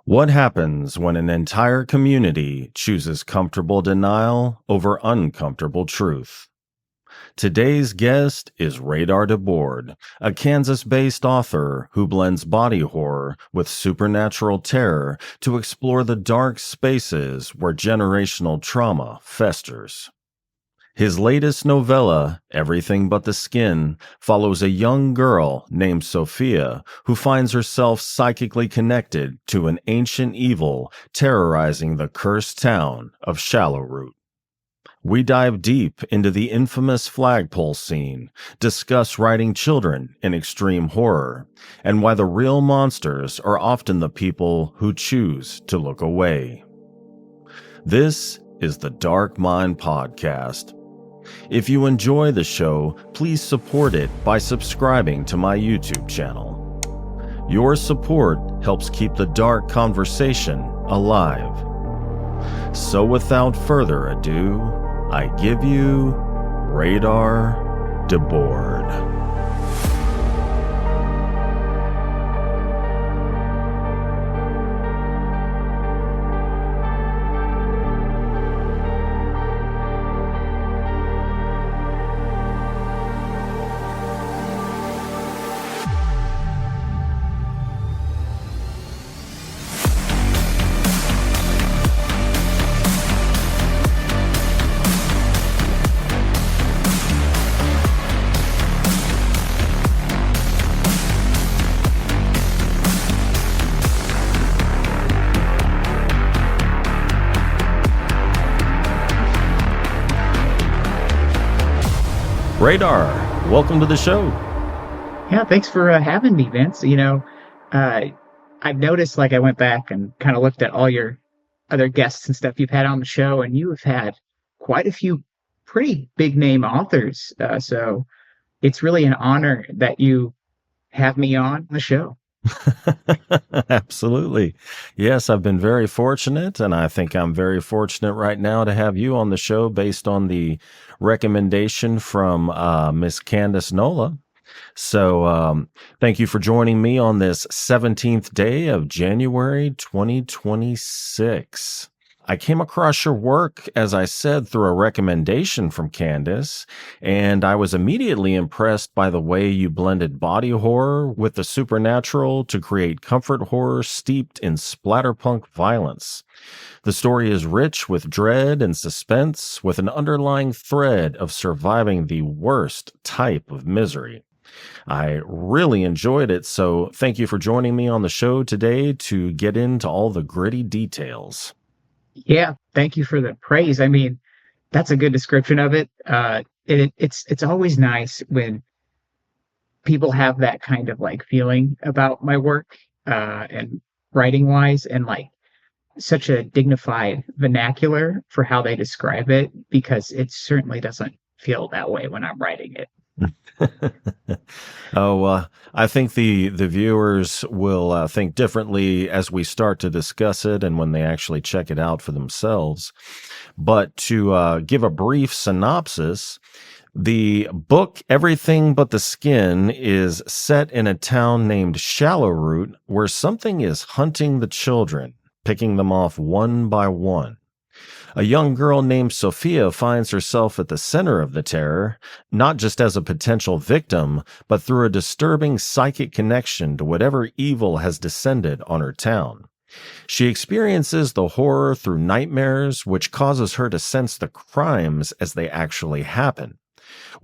What happens when an entire community chooses comfortable denial over uncomfortable truth? Today's guest is DeBoard, a Kansas-based author who blends body horror with supernatural terror to explore the dark spaces where generational trauma festers. His latest novella, Everything But the Skin, follows a young girl named Sophia who finds herself psychically connected to an ancient evil terrorizing the cursed town of Shallowroot. We dive deep into the infamous flagpole scene, discuss writing children in extreme horror, and why the real monsters are often the people who choose to look away. This is the Dark Mind Podcast. If you enjoy the show, please support it by subscribing to my YouTube channel. Your support helps keep the dark conversation alive. So without further ado, I give you DeBoard. Welcome to the show. Yeah, thanks for having me, Vince. I've noticed, I went back and kind of looked at all your other guests and stuff you've had on the show, and you have had quite a few pretty big name authors. So it's really an honor that you have me on the show. Absolutely. Yes, I've been very fortunate, and I think I'm very fortunate right now to have you on the show based on the recommendation from Miss Candace Nola. So thank you for joining me on this 17th day of January 2026. I came across your work, as I said, through a recommendation from Candace, and I was immediately impressed by the way you blended body horror with the supernatural to create comfort horror steeped in splatterpunk violence. The story is rich with dread and suspense, with an underlying thread of surviving the worst type of misery. I really enjoyed it, so thank you for joining me on the show today to get into all the gritty details. Yeah, thank you for the praise. I mean, that's a good description of it. It's always nice when people have that kind of feeling about my work and writing wise, and such a dignified vernacular for how they describe it, because it certainly doesn't feel that way when I'm writing it. I think the viewers will think differently as we start to discuss it and when they actually check it out for themselves. But to give a brief synopsis, the book Everything But the Skin is set in a town named Shallowroot, where something is hunting the children, picking them off one by one. A young girl named Sophia finds herself at the center of the terror, not just as a potential victim, but through a disturbing psychic connection to whatever evil has descended on her town. She experiences the horror through nightmares, which causes her to sense the crimes as they actually happen.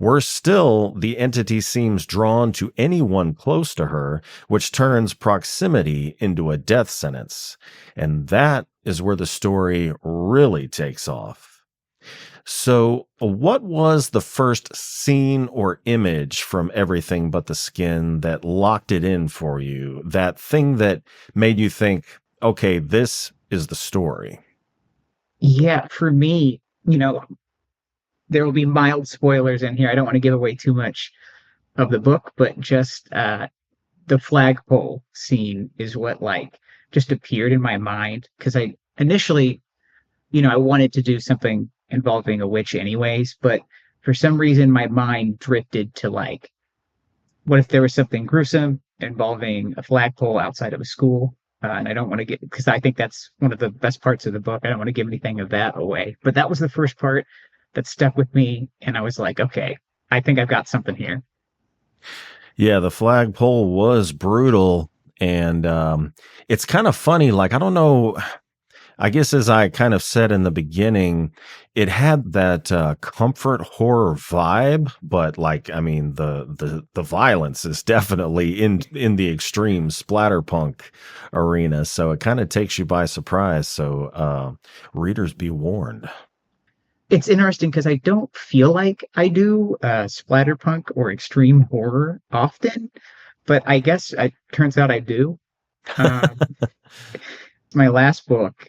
Worse still, the entity seems drawn to anyone close to her, which turns proximity into a death sentence. And that is where the story really takes off. So, what was the first scene or image from Everything But the Skin that locked it in for you? That thing that made you think, okay, this is the story? Yeah, for me, there will be mild spoilers in here. I don't want to give away too much of the book, but just the flagpole scene is what just appeared in my mind, because I initially, I wanted to do something involving a witch anyways, but for some reason my mind drifted to what if there was something gruesome involving a flagpole outside of a school? And I don't want to get, because I think that's one of the best parts of the book. I don't want to give anything of that away. But that was the first part that stuck with me. And I was like, okay, I think I've got something here. Yeah, the flagpole was brutal. And it's kind of funny. Like, I don't know. I guess as I kind of said in the beginning, it had that comfort horror vibe, but like I mean the violence is definitely in the extreme splatterpunk arena, so it kind of takes you by surprise. So readers be warned. It's interesting because I don't feel like I do splatterpunk or extreme horror often, but I guess it turns out I do. Um, my last book,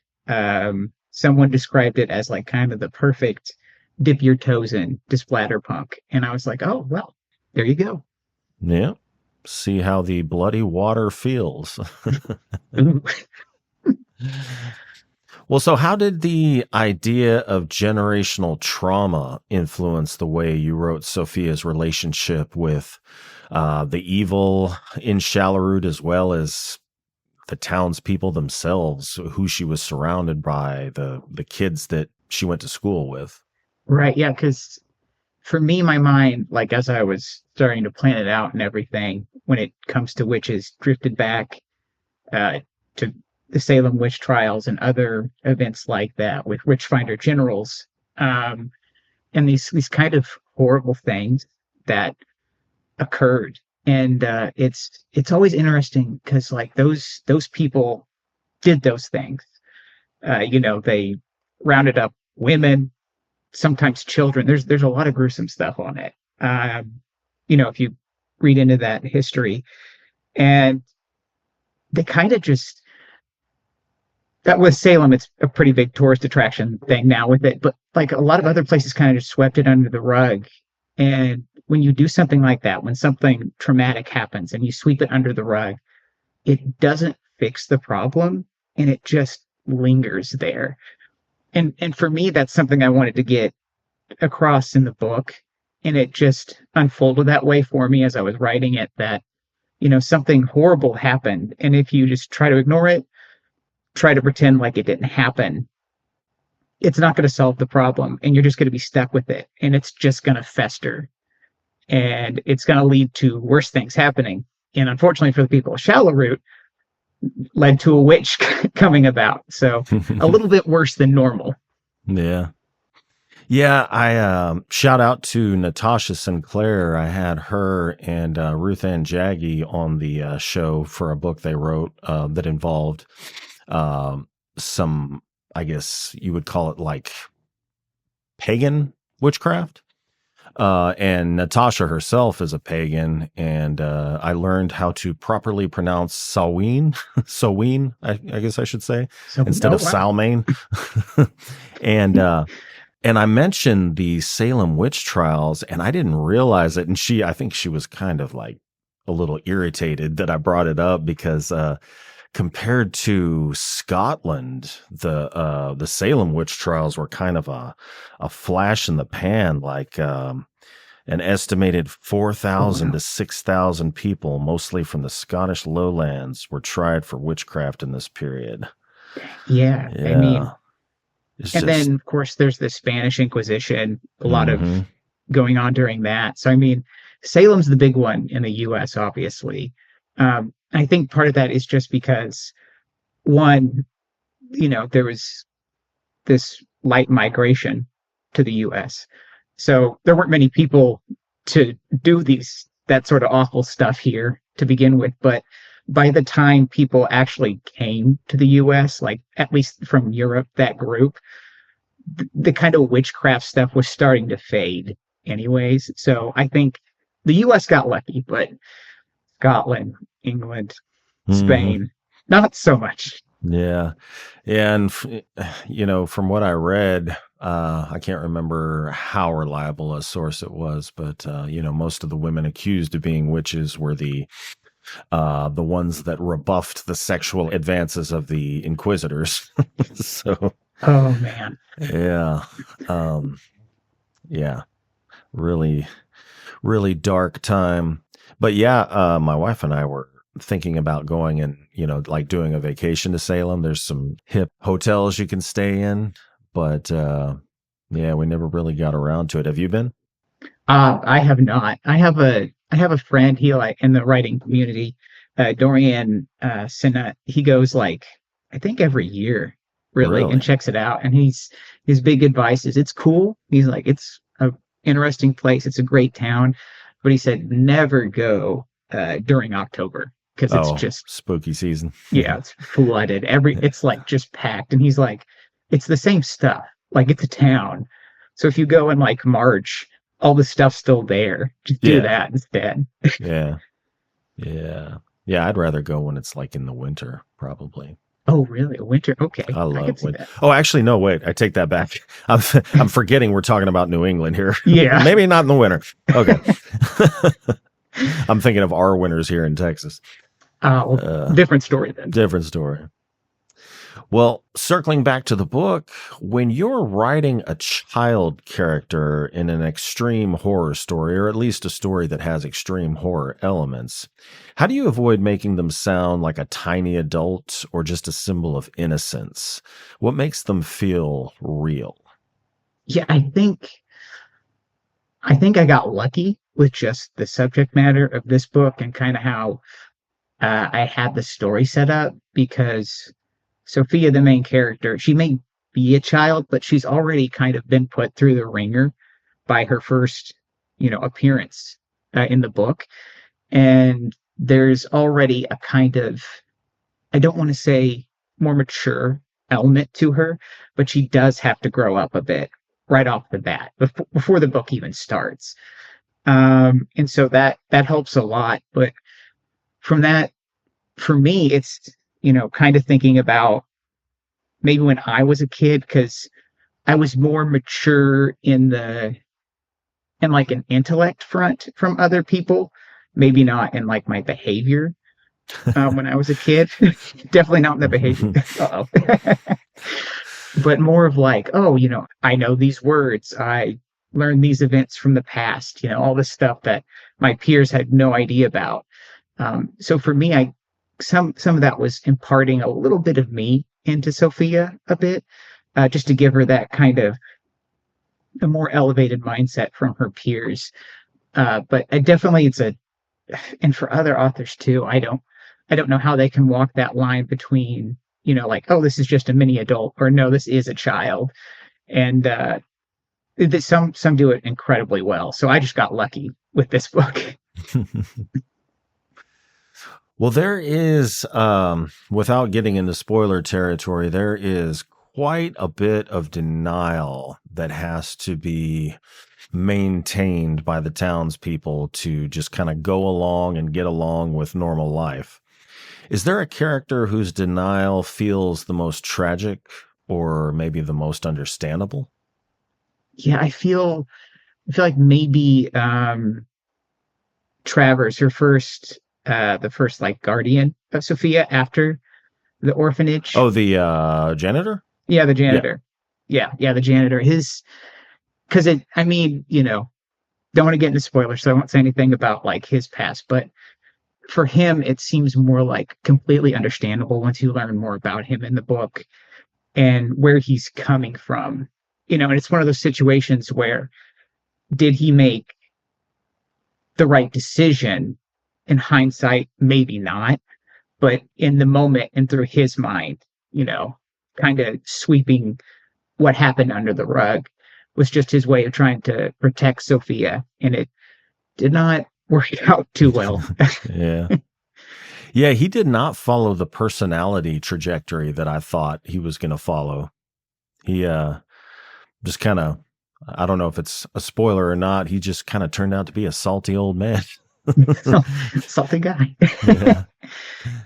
someone described it as like kind of the perfect dip your toes in to splatterpunk. And I was like, oh, well, there you go. Yeah. See how the bloody water feels. Ooh. Well, so how did the idea of generational trauma influence the way you wrote Sophia's relationship with the evil in Shallerud, as well as the townspeople themselves, who she was surrounded by, the kids that she went to school with? Right. Yeah. Because for me, my mind, like as I was starting to plan it out and everything, when it comes to witches, drifted back uh, to the Salem witch trials and other events like that with witchfinder generals, um, and these kind of horrible things that occurred. And it's always interesting because like those people did those things. They rounded up women, sometimes children. There's a lot of gruesome stuff on it. If you read into that history, and they kind of just that with Salem, it's a pretty big tourist attraction thing now with it, but like a lot of other places kind of just swept it under the rug. And when you do something like that, when something traumatic happens and you sweep it under the rug, it doesn't fix the problem and it just lingers there. And for me, that's something I wanted to get across in the book. And it just unfolded that way for me as I was writing it that, something horrible happened. And if you just try to ignore it, try to pretend like it didn't happen, it's not going to solve the problem. And you're just going to be stuck with it. And it's just going to fester. And it's going to lead to worse things happening. And unfortunately for the people of Shallow Root, led to a witch coming about. So a little bit worse than normal. Yeah. Yeah, I shout out to Natasha Sinclair. I had her and Ruth Ann Jaggy on the show for a book they wrote that involved some, I guess you would call it like pagan witchcraft. And Natasha herself is a pagan, and I learned how to properly pronounce Samhain, Samhain, I guess I should say, So, instead oh, of wow. Salmain. And I mentioned the Salem witch trials, and I didn't realize it. And I think she was kind of like a little irritated that I brought it up because compared to Scotland, the Salem witch trials were kind of a flash in the pan, like an estimated Oh, 4,000 wow. to 6,000 people, mostly from the Scottish lowlands, were tried for witchcraft in this period. Yeah. I mean, Yeah, it's and just then, of course, there's the Spanish Inquisition, a lot of hmm going on during that. So, I mean, Salem's the big one in the US, obviously. I think part of that is just because, one, there was this light migration to the US. So there weren't many people to do that sort of awful stuff here to begin with. But by the time people actually came to the US, like at least from Europe, that group, the kind of witchcraft stuff was starting to fade anyways. So I think the US got lucky, but Scotland, England, hmm Spain, not so much. Yeah. Yeah. And, from what I read, I can't remember how reliable a source it was, but, most of the women accused of being witches were the ones that rebuffed the sexual advances of the inquisitors. So, Oh man. yeah. Um, yeah. Really, really dark time. But yeah, my wife and I were thinking about going and, like doing a vacation to Salem. There's some hip hotels you can stay in, but yeah, we never really got around to it. Have you been? I have not. I have a friend he like in the writing community, Dorian Sinnott. He goes like I think every year, really, and Really? checks it out. And his big advice is it's cool. He's like it's a interesting place. It's a great town, but he said never go during October because it's Oh, just spooky season. yeah, it's flooded. It's like just packed. And he's like, it's the same stuff. Like it's a town. So if you go in like March, all the stuff's still there. Just do Yeah. that instead. Yeah. Yeah. Yeah. I'd rather go when it's like in the winter, probably. Oh, really? Winter? Okay, I I can love see winter. that. Oh, actually, no, wait. I take that back. I'm forgetting we're talking about New England here. Yeah. Maybe not in the winter. Okay. I'm thinking of our winters here in Texas. Well, different story then. Different story. Well, circling back to the book, when you're writing a child character in an extreme horror story, or at least a story that has extreme horror elements, how do you avoid making them sound like a tiny adult or just a symbol of innocence? What makes them feel real? Yeah, I think I got lucky with just the subject matter of this book and kind of how I had the story set up because Sophia, the main character, she may be a child, but she's already kind of been put through the ringer by her first, appearance in the book. And there's already a kind of, I don't want to say more mature element to her, but she does have to grow up a bit right off the bat before the book even starts. And so that helps a lot. But from that, for me, it's, kind of thinking about maybe when I was a kid, because I was more mature in like an intellect front from other people, maybe not in like my behavior when I was a kid. Definitely not in the behavior. Uh-oh. But more of like, oh, I know these words. I learned these events from the past, all this stuff that my peers had no idea about. So for me, some of that was imparting a little bit of me into Sophia a bit, just to give her that kind of a more elevated mindset from her peers. But I definitely and for other authors too, I don't know how they can walk that line between, like, oh, this is just a mini adult, or no, this is a child. And some do it incredibly well. So I just got lucky with this book. Well, there is, without getting into spoiler territory, there is quite a bit of denial that has to be maintained by the townspeople to just kind of go along and get along with normal life. Is there a character whose denial feels the most tragic or maybe the most understandable? Yeah, I feel like maybe Travers, the first like guardian of Sophia after the orphanage. Oh, the janitor? Yeah, the Yeah. janitor. Yeah, the janitor. Because I mean, don't want to get into spoilers, so I won't say anything about like his past, but for him, it seems more like completely understandable once you learn more about him in the book and where he's coming from. And it's one of those situations where did he make the right decision? In hindsight, maybe not, but in the moment and through his mind, kind of sweeping what happened under the rug was just his way of trying to protect Sophia, and it did not work out too well. Yeah. Yeah, he did not follow the personality trajectory that I thought he was going to follow. He just kind of, I don't know if it's a spoiler or not, he just kind of turned out to be a salty old man. Salty guy. Yeah.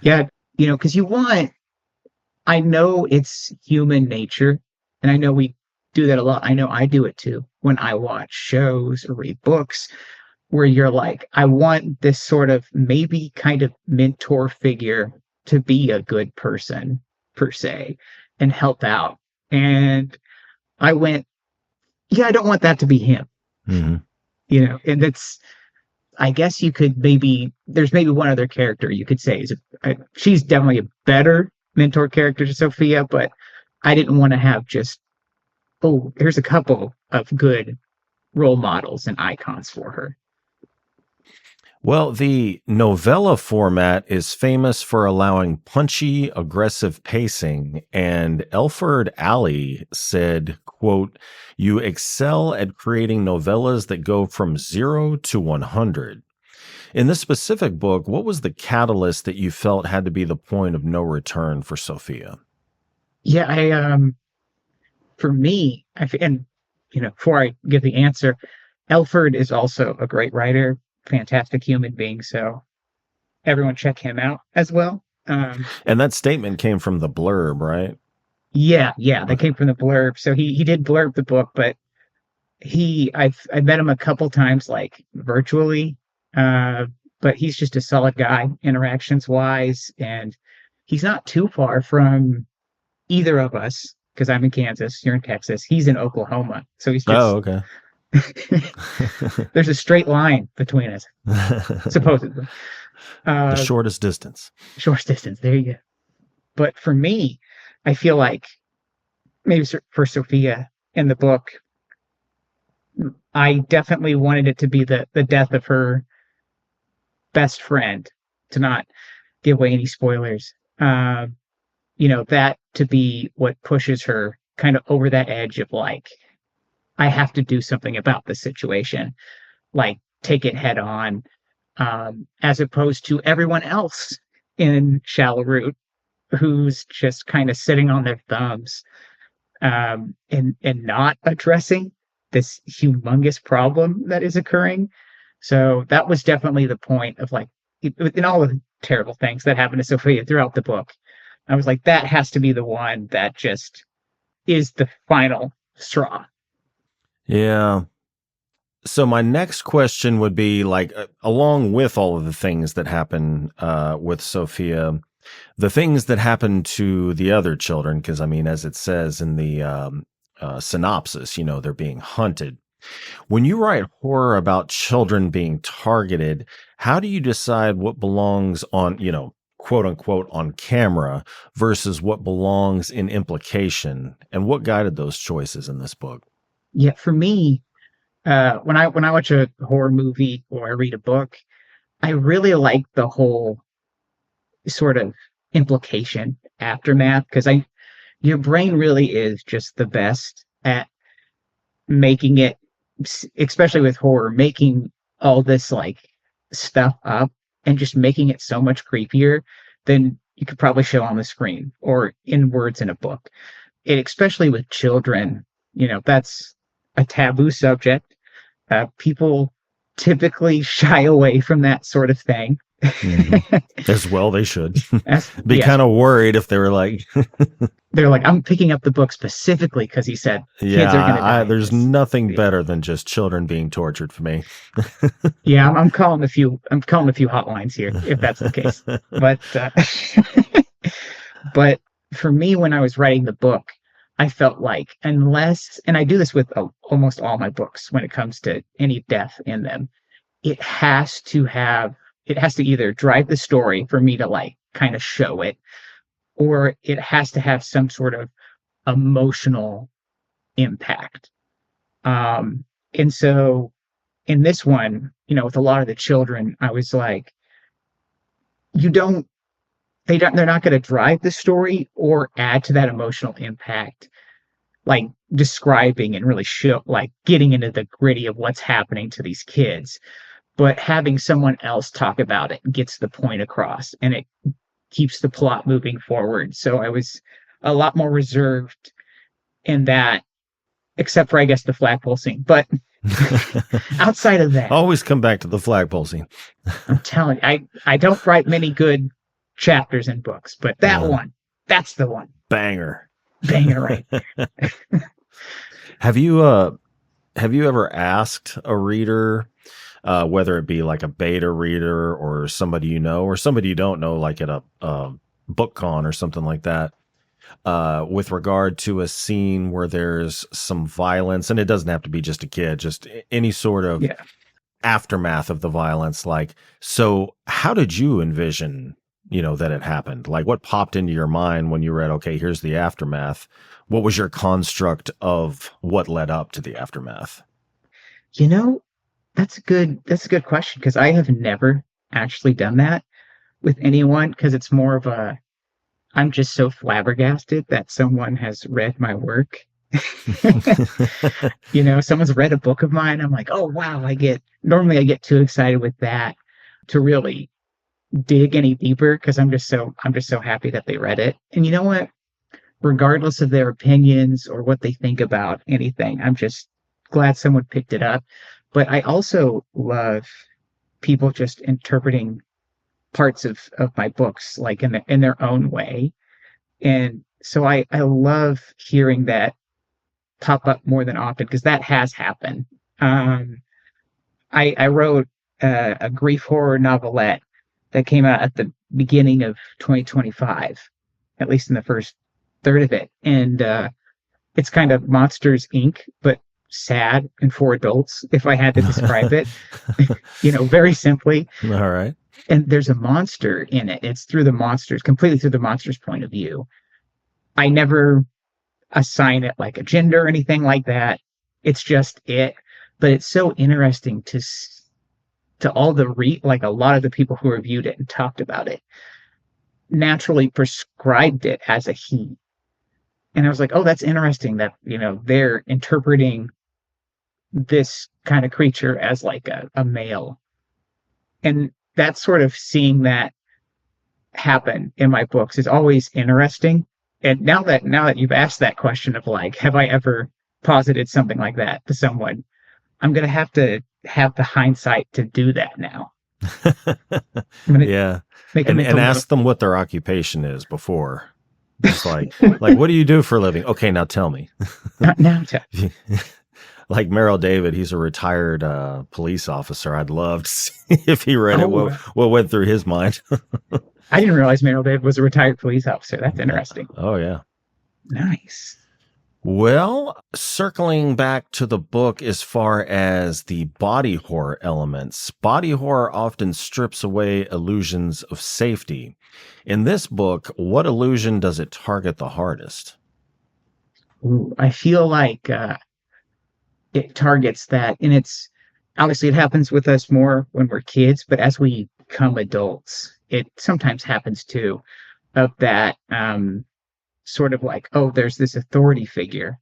Yeah, because I know it's human nature, and I know we do that a lot. I know I do it too when I watch shows or read books, where you're like, I want this sort of maybe kind of mentor figure to be a good person, per se, and help out. And I went, yeah, I don't want that to be him, Mhm. and I guess you could there's maybe one other character you could say she's definitely a better mentor character to Sophia, but I didn't want to have just, oh, here's a couple of good role models and icons for her. Well, the novella format is famous for allowing punchy, aggressive pacing, and Elford Alley said, quote, "You excel at creating novellas that go from 0 to 100." In this specific book, what was the catalyst that you felt had to be the point of no return for Sophia? Yeah, for me, and before I give the answer, Elford is also a great writer, fantastic human being. So everyone check him out as well. And that statement came from the blurb, right? Yeah, that Okay. came from the blurb. So he did blurb the book, but I met him a couple times like virtually, uh, but he's just a solid guy interactions wise, and he's not too far from either of us because I'm in Kansas, you're in Texas, he's in Oklahoma, so he's Oh, just okay. there's a straight line between us supposedly. The Uh, shortest distance. Short distance. There you go. But for me, I feel like maybe for Sophia in the book, I definitely wanted it to be the death of her best friend, to not give away any spoilers. That to be what pushes her kind of over that edge of like, I have to do something about the situation, like take it head on, as opposed to everyone else in Shallow Root who's just kind of sitting on their thumbs, and not addressing this humongous problem that is occurring. So that was definitely the point of like, in all of the terrible things that happen to Sophia throughout the book, I was like, that has to be the one that just is the final straw. Yeah. So my next question would be like, along with all of the things that happen with Sophia, the things that happen to the other children, because I mean, as it says in the synopsis, they're being hunted. When you write horror about children being targeted, how do you decide what belongs on, quote unquote, on camera versus what belongs in implication? And what guided those choices in this book? Yeah, for me, when I watch a horror movie or I read a book, I really like the whole sort of implication aftermath, because I your brain really is just the best at making it, especially with horror, making all this like stuff up and just making it so much creepier than you could probably show on the screen or in words in a book. Especially with children, that's a taboo subject. People typically shy away from that sort of thing. Hmm. As well, they should be Yes, kind of worried if they were like, they're like, I'm picking up the book specifically because he said kids are going to yeah, die in there's this. nothing Yeah, better than just children being tortured for me. yeah, I'm calling a few. I'm calling a few hotlines here if that's the case. But but for me, when I was writing the book, I felt like and I do this with almost all my books when it comes to any death in them, it has to have it has to either drive the story for me to like kind of show it, or it has to have some sort of emotional impact. And so in this one, with a lot of the children, I was like, you don't they're not going to drive the story or add to that emotional impact, like describing and really show, like getting into the gritty of what's happening to these kids, but having someone else talk about it gets the point across and it keeps the plot moving forward. So I was a lot more reserved in that, except for I guess the flagpole scene. But outside of that, Always come back to the flagpole scene. I'm telling you, I don't write many good chapters in books, but that one, that's the one. Banger. Banging right. Have you ever asked a reader, whether it be like a beta reader or somebody or somebody you don't know, like at a book con or something like that, with regard to a scene where there's some violence, and it doesn't have to be just a kid, just any sort of Yeah. aftermath of the violence. Like, so how did you envision, that it happened? Like, what popped into your mind when you read, okay, here's the aftermath? What was your construct of what led up to the aftermath? You know, that's a good question because I have never actually done that with anyone because it's more of a I'm just so flabbergasted that someone has read my work. Someone's read a book of mine. I'm like, oh wow, normally I get too excited with that to really dig any deeper because I'm just so happy that they read it. And you know what? Regardless of their opinions or what they think about anything, I'm just glad someone picked it up. But I also love people just interpreting parts of my books like in their own way. And so I love hearing that pop up more than often because that has happened. Um, I wrote a grief horror novelette that came out at the beginning of 2025, at least in the first third of it. And it's kind of Monsters Inc., but sad and for adults, if I had to describe it, very simply. All right. And there's a monster in it. It's completely through the monster's point of view. I never assign it like a gender or anything like that. It's just it. But it's so interesting to all like a lot of the people who reviewed it and talked about it naturally prescribed it as a he. And I was like, oh, that's interesting that, they're interpreting this kind of creature as like a male. And that's sort of seeing that happen in my books is always interesting. And now that you've asked that question of like, have I ever posited something like that to someone? I'm gonna have to have the hindsight to do that now. Yeah. And ask them what their occupation is before. Just like what do you do for a living? Okay, now tell me. Now Like Merrill David, he's a retired police officer. I'd love to see if he read it, what went through his mind. I didn't realize Merrill David was a retired police officer. That's interesting. Oh, yeah. Nice. Well, circling back to the book as far as the body horror elements, body horror often strips away illusions of safety. In this book, what illusion does it target the hardest? Ooh, I feel like it targets that, and obviously it happens with us more when we're kids, but as we become adults, it sometimes happens too, of that sort of like, oh, there's this authority figure,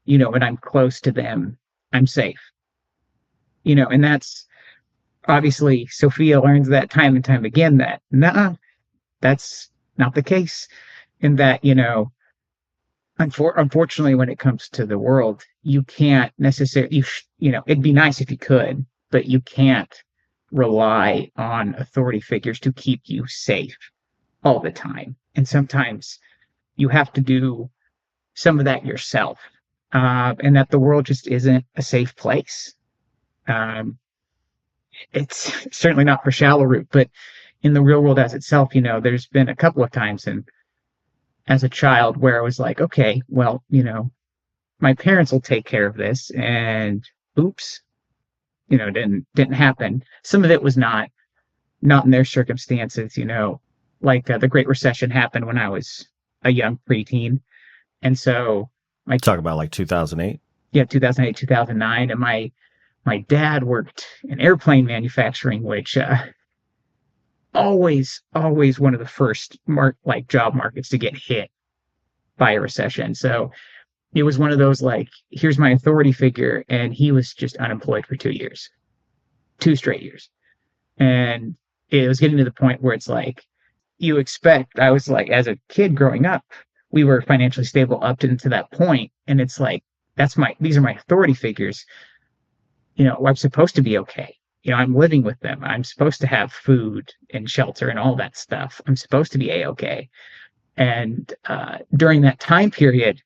and I'm close to them, I'm safe, and that's obviously Sophia learns that time and time again that, nah, that's not the case. And that, unfortunately, when it comes to the world, you can't necessarily, it'd be nice if you could, but you can't rely on authority figures to keep you safe all the time. And sometimes you have to do some of that yourself, and that the world just isn't a safe place. It's certainly not for shallow root, but in the real world as itself, there's been a couple of times as a child where I was like, okay, well, my parents will take care of this, and oops, didn't happen. Some of it was not in their circumstances, like the Great Recession happened when I was a young preteen, and so Talk about like 2008. Yeah, 2008, 2009, and my dad worked in airplane manufacturing, which always one of the first job markets to get hit by a recession. So it was one of those like, here's my authority figure, and he was just unemployed for 2 years, 2 straight years. And it was getting to the point where it's like, I was like, as a kid growing up, we were financially stable up to that point. And it's like, these are my authority figures. I'm supposed to be okay. I'm living with them. I'm supposed to have food and shelter and all that stuff. I'm supposed to be A-okay. And during that time period,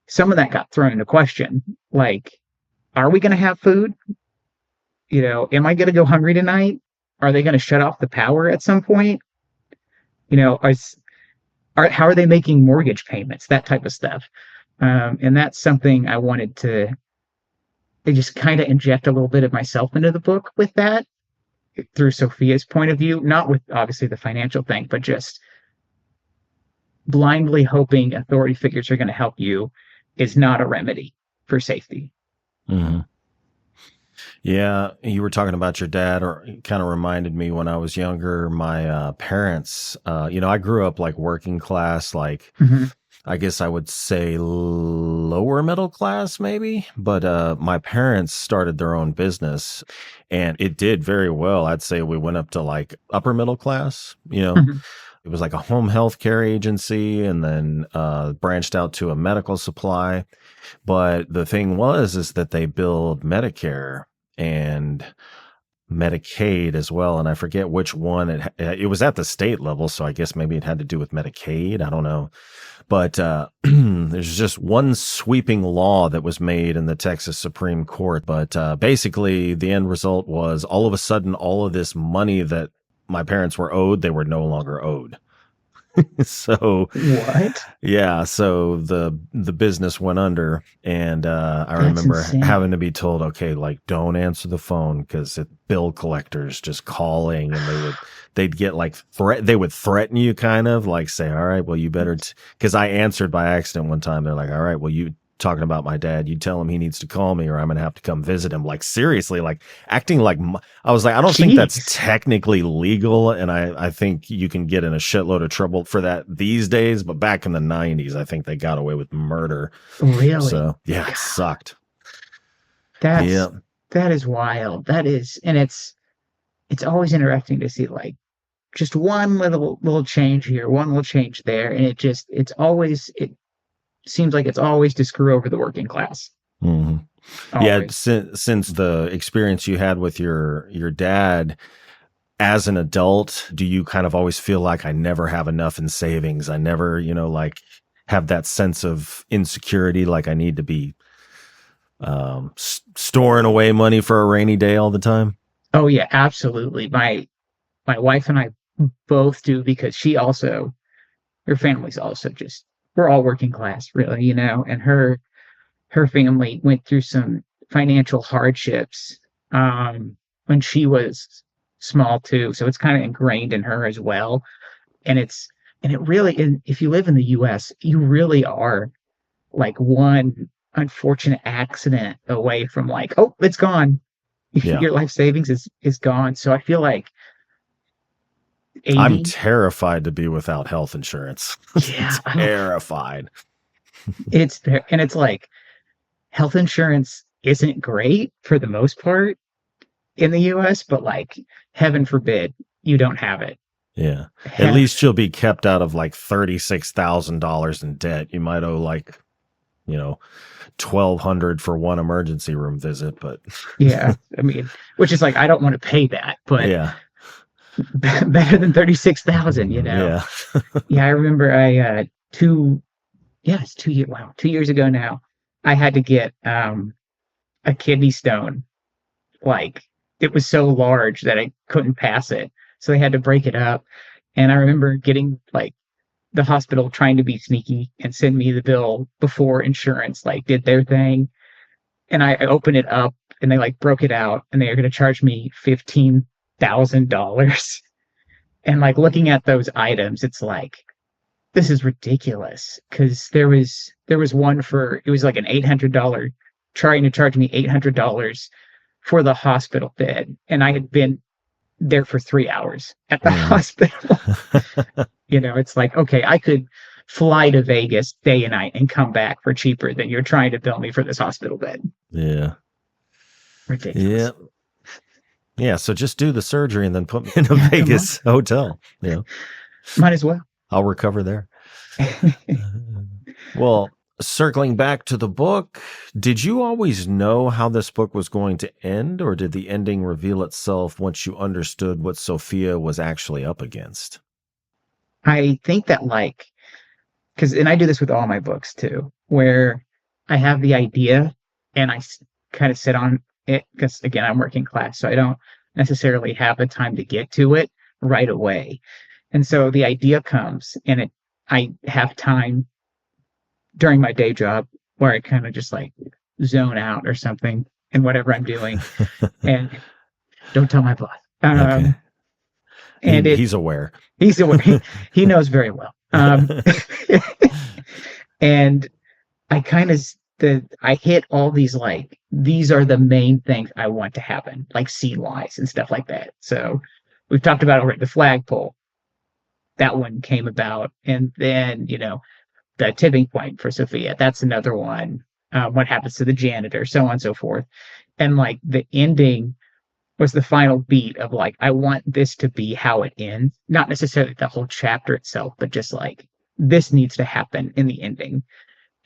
some of that got thrown into question. Like, are we going to have food? Am I going to go hungry tonight? Are they going to shut off the power at some point? How are they making mortgage payments? That type of stuff. And that's something I wanted to I just kind of inject a little bit of myself into the book with that through Sophia's point of view, not with obviously the financial thing, but just blindly hoping authority figures are going to help you is not a remedy for safety. Mm-hmm. Yeah, you were talking about your dad, or it kind of reminded me when I was younger, my parents, I grew up like working class, like Mm-hmm. I guess I would say lower middle class, maybe. But my parents started their own business and it did very well. I'd say we went up to like upper middle class, Mm-hmm. It was like a home health care agency and then branched out to a medical supply. But the thing is that they billed Medicare and Medicaid as well. And I forget which one it was at the state level. So I guess maybe it had to do with Medicaid. I don't know. But there's just one sweeping law that was made in the Texas Supreme Court. But basically, the end result was all of a sudden, all of this money that my parents were owed, they were no longer owed. So What? yeah, so the business went under, and I That's remember insane. having to be told, okay, like don't answer the phone because bill collectors just calling, and they'd get like they would threaten you, kind of like say, all right, well you better, because I answered by accident one time. They're like, all right, well you talking about my dad, you tell him he needs to call me or I'm gonna have to come visit him. Like seriously, like acting like I was like, I don't think that's Jeez. technically legal, and I think you can get in a shitload of trouble for that these days, but back in the 90s I think they got away with murder. Really? So yeah, it sucked. That's Yeah. that is wild. That is, and it's always interesting to see like just one little change here, one little change there, and it seems like it's always to screw over the working class. Mm-hmm. Yeah, Always. since the experience you had with your dad as an adult, do you kind of always feel like I never have enough in savings? I never, like have that sense of insecurity, like I need to be storing away money for a rainy day all the time? Oh yeah, absolutely. My wife and I both do because her family's also just we're all working class really, and her family went through some financial hardships when she was small too. So it's kind of ingrained in her as well. And it really, if you live in the US, you really are like one unfortunate accident away from like, oh, it's gone. Yeah. Your life savings is gone. So I feel like I'm 80, terrified to be without health insurance. yeah, Terrified. it's there. And it's like health insurance isn't great for the most part in the US, but like heaven forbid you don't have it. Yeah. At least you'll be kept out of like $36,000 in debt. You might owe like, $1,200 for one emergency room visit, but yeah, I mean, which is like I don't want to pay that, but yeah. better than 36,000, Yeah. Yeah, I remember it's 2 years, wow, 2 years ago now, I had to get a kidney stone. Like it was so large that I couldn't pass it. So they had to break it up. And I remember getting like the hospital trying to be sneaky and send me the bill before insurance like did their thing. And I opened it up and they like broke it out and they were going to charge me $15,000. And like looking at those items, it's like, this is ridiculous. Cause there was one it was like an $800 trying to charge me $800 for the hospital bed. And I had been there for 3 hours at the hospital. It's like, okay, I could fly to Vegas day and night and come back for cheaper than you're trying to bill me for this hospital bed. Yeah. Ridiculous. Yeah. Yeah. So just do the surgery and then put me in a Vegas hotel. Yeah. Might as well. I'll recover there. Well, circling back to the book, did you always know how this book was going to end, or did the ending reveal itself once you understood what Sophia was actually up against? I think that and I do this with all my books too, where I have the idea and I kind of sit on it because again, I'm working class, so I don't necessarily have the time to get to it right away. And so the idea comes and I have time during my day job where I kind of just like zone out or something. in whatever I'm doing, and don't tell my boss. Okay. And He's aware. he's aware. He knows very well. And I kind of I hit all these, like, these are the main things I want to happen, like scene wise and stuff like that. So we've talked about already the flagpole. That one came about, and then the tipping point for Sophia. That's another one. What happens to the janitor, so on and so forth. And like the ending was the final beat of like, I want this to be how it ends. Not necessarily the whole chapter itself, but just like this needs to happen in the ending.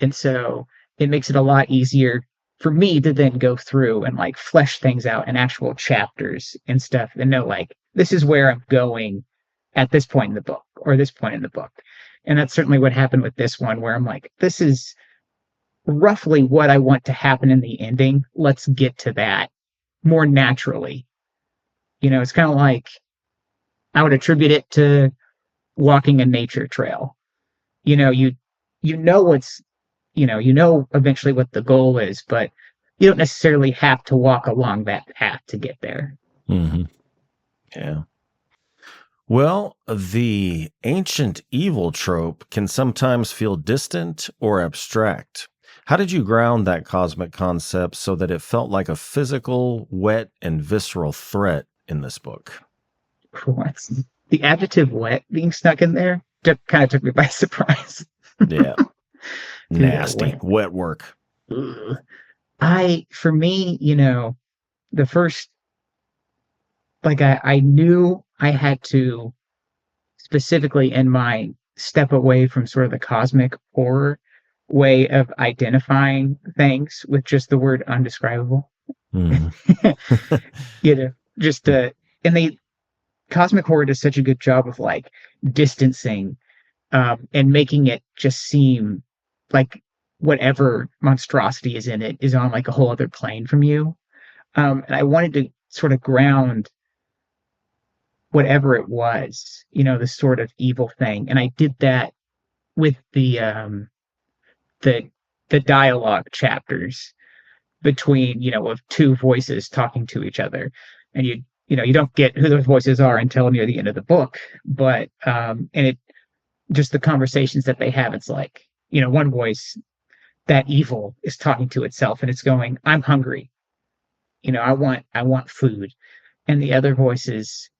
And so it makes it a lot easier for me to then go through and like flesh things out in actual chapters and stuff and know like this is where I'm going at this point in the book or this point in the book. And that's certainly what happened with this one, where I'm like, this is roughly what I want to happen in the ending. Let's get to that more naturally. It's kind of like I would attribute it to walking a nature trail. You know what's eventually what the goal is, but you don't necessarily have to walk along that path to get there. Mm-hmm. Yeah. Well, the ancient evil trope can sometimes feel distant or abstract. How did you ground that cosmic concept so that it felt like a physical, wet, and visceral threat in this book? What's the adjective wet being stuck in there? Just kind of took me by surprise. Yeah. Nasty. Wet work. Ugh. For me, the first, like I knew I had to specifically in mind step away from sort of the cosmic horror way of identifying things with just the word undescribable. Mm. And the cosmic horror does such a good job of like distancing and making it just seem like whatever monstrosity is in it is on like a whole other plane from you. And I wanted to sort of ground whatever it was, this sort of evil thing. And I did that with the dialogue chapters between, of two voices talking to each other. And you don't get who those voices are until near the end of the book. But and it just the conversations that they have, it's like, one voice, that evil, is talking to itself and it's going, I'm hungry. I want food. And the other voices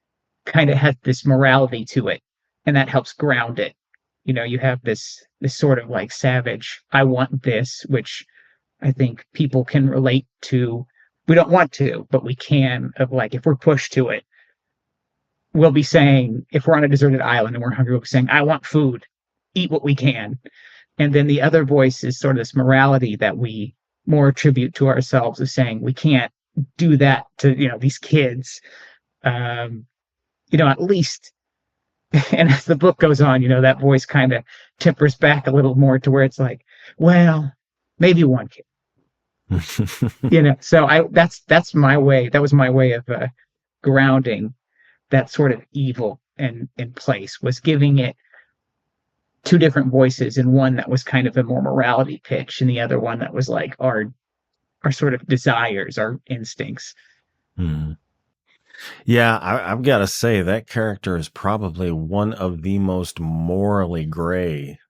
kind of has this morality to it, and that helps ground it. You have this sort of like savage, I want this, which I think people can relate to. We don't want to, but we can, of like, if we're pushed to it, we'll be saying, if we're on a deserted island and we're hungry, we'll be saying, I want food, eat what we can. And then the other voice is sort of this morality that we more attribute to ourselves, of saying we can't do that to these kids. At least, and as the book goes on, that voice kind of tempers back a little more to where it's like, well, maybe one kid. So that's my way. That was my way of grounding that sort of evil in place, was giving it two different voices, and one that was kind of a more morality pitch, and the other one that was like our sort of desires, our instincts. Yeah, I've got to say that character is probably one of the most morally gray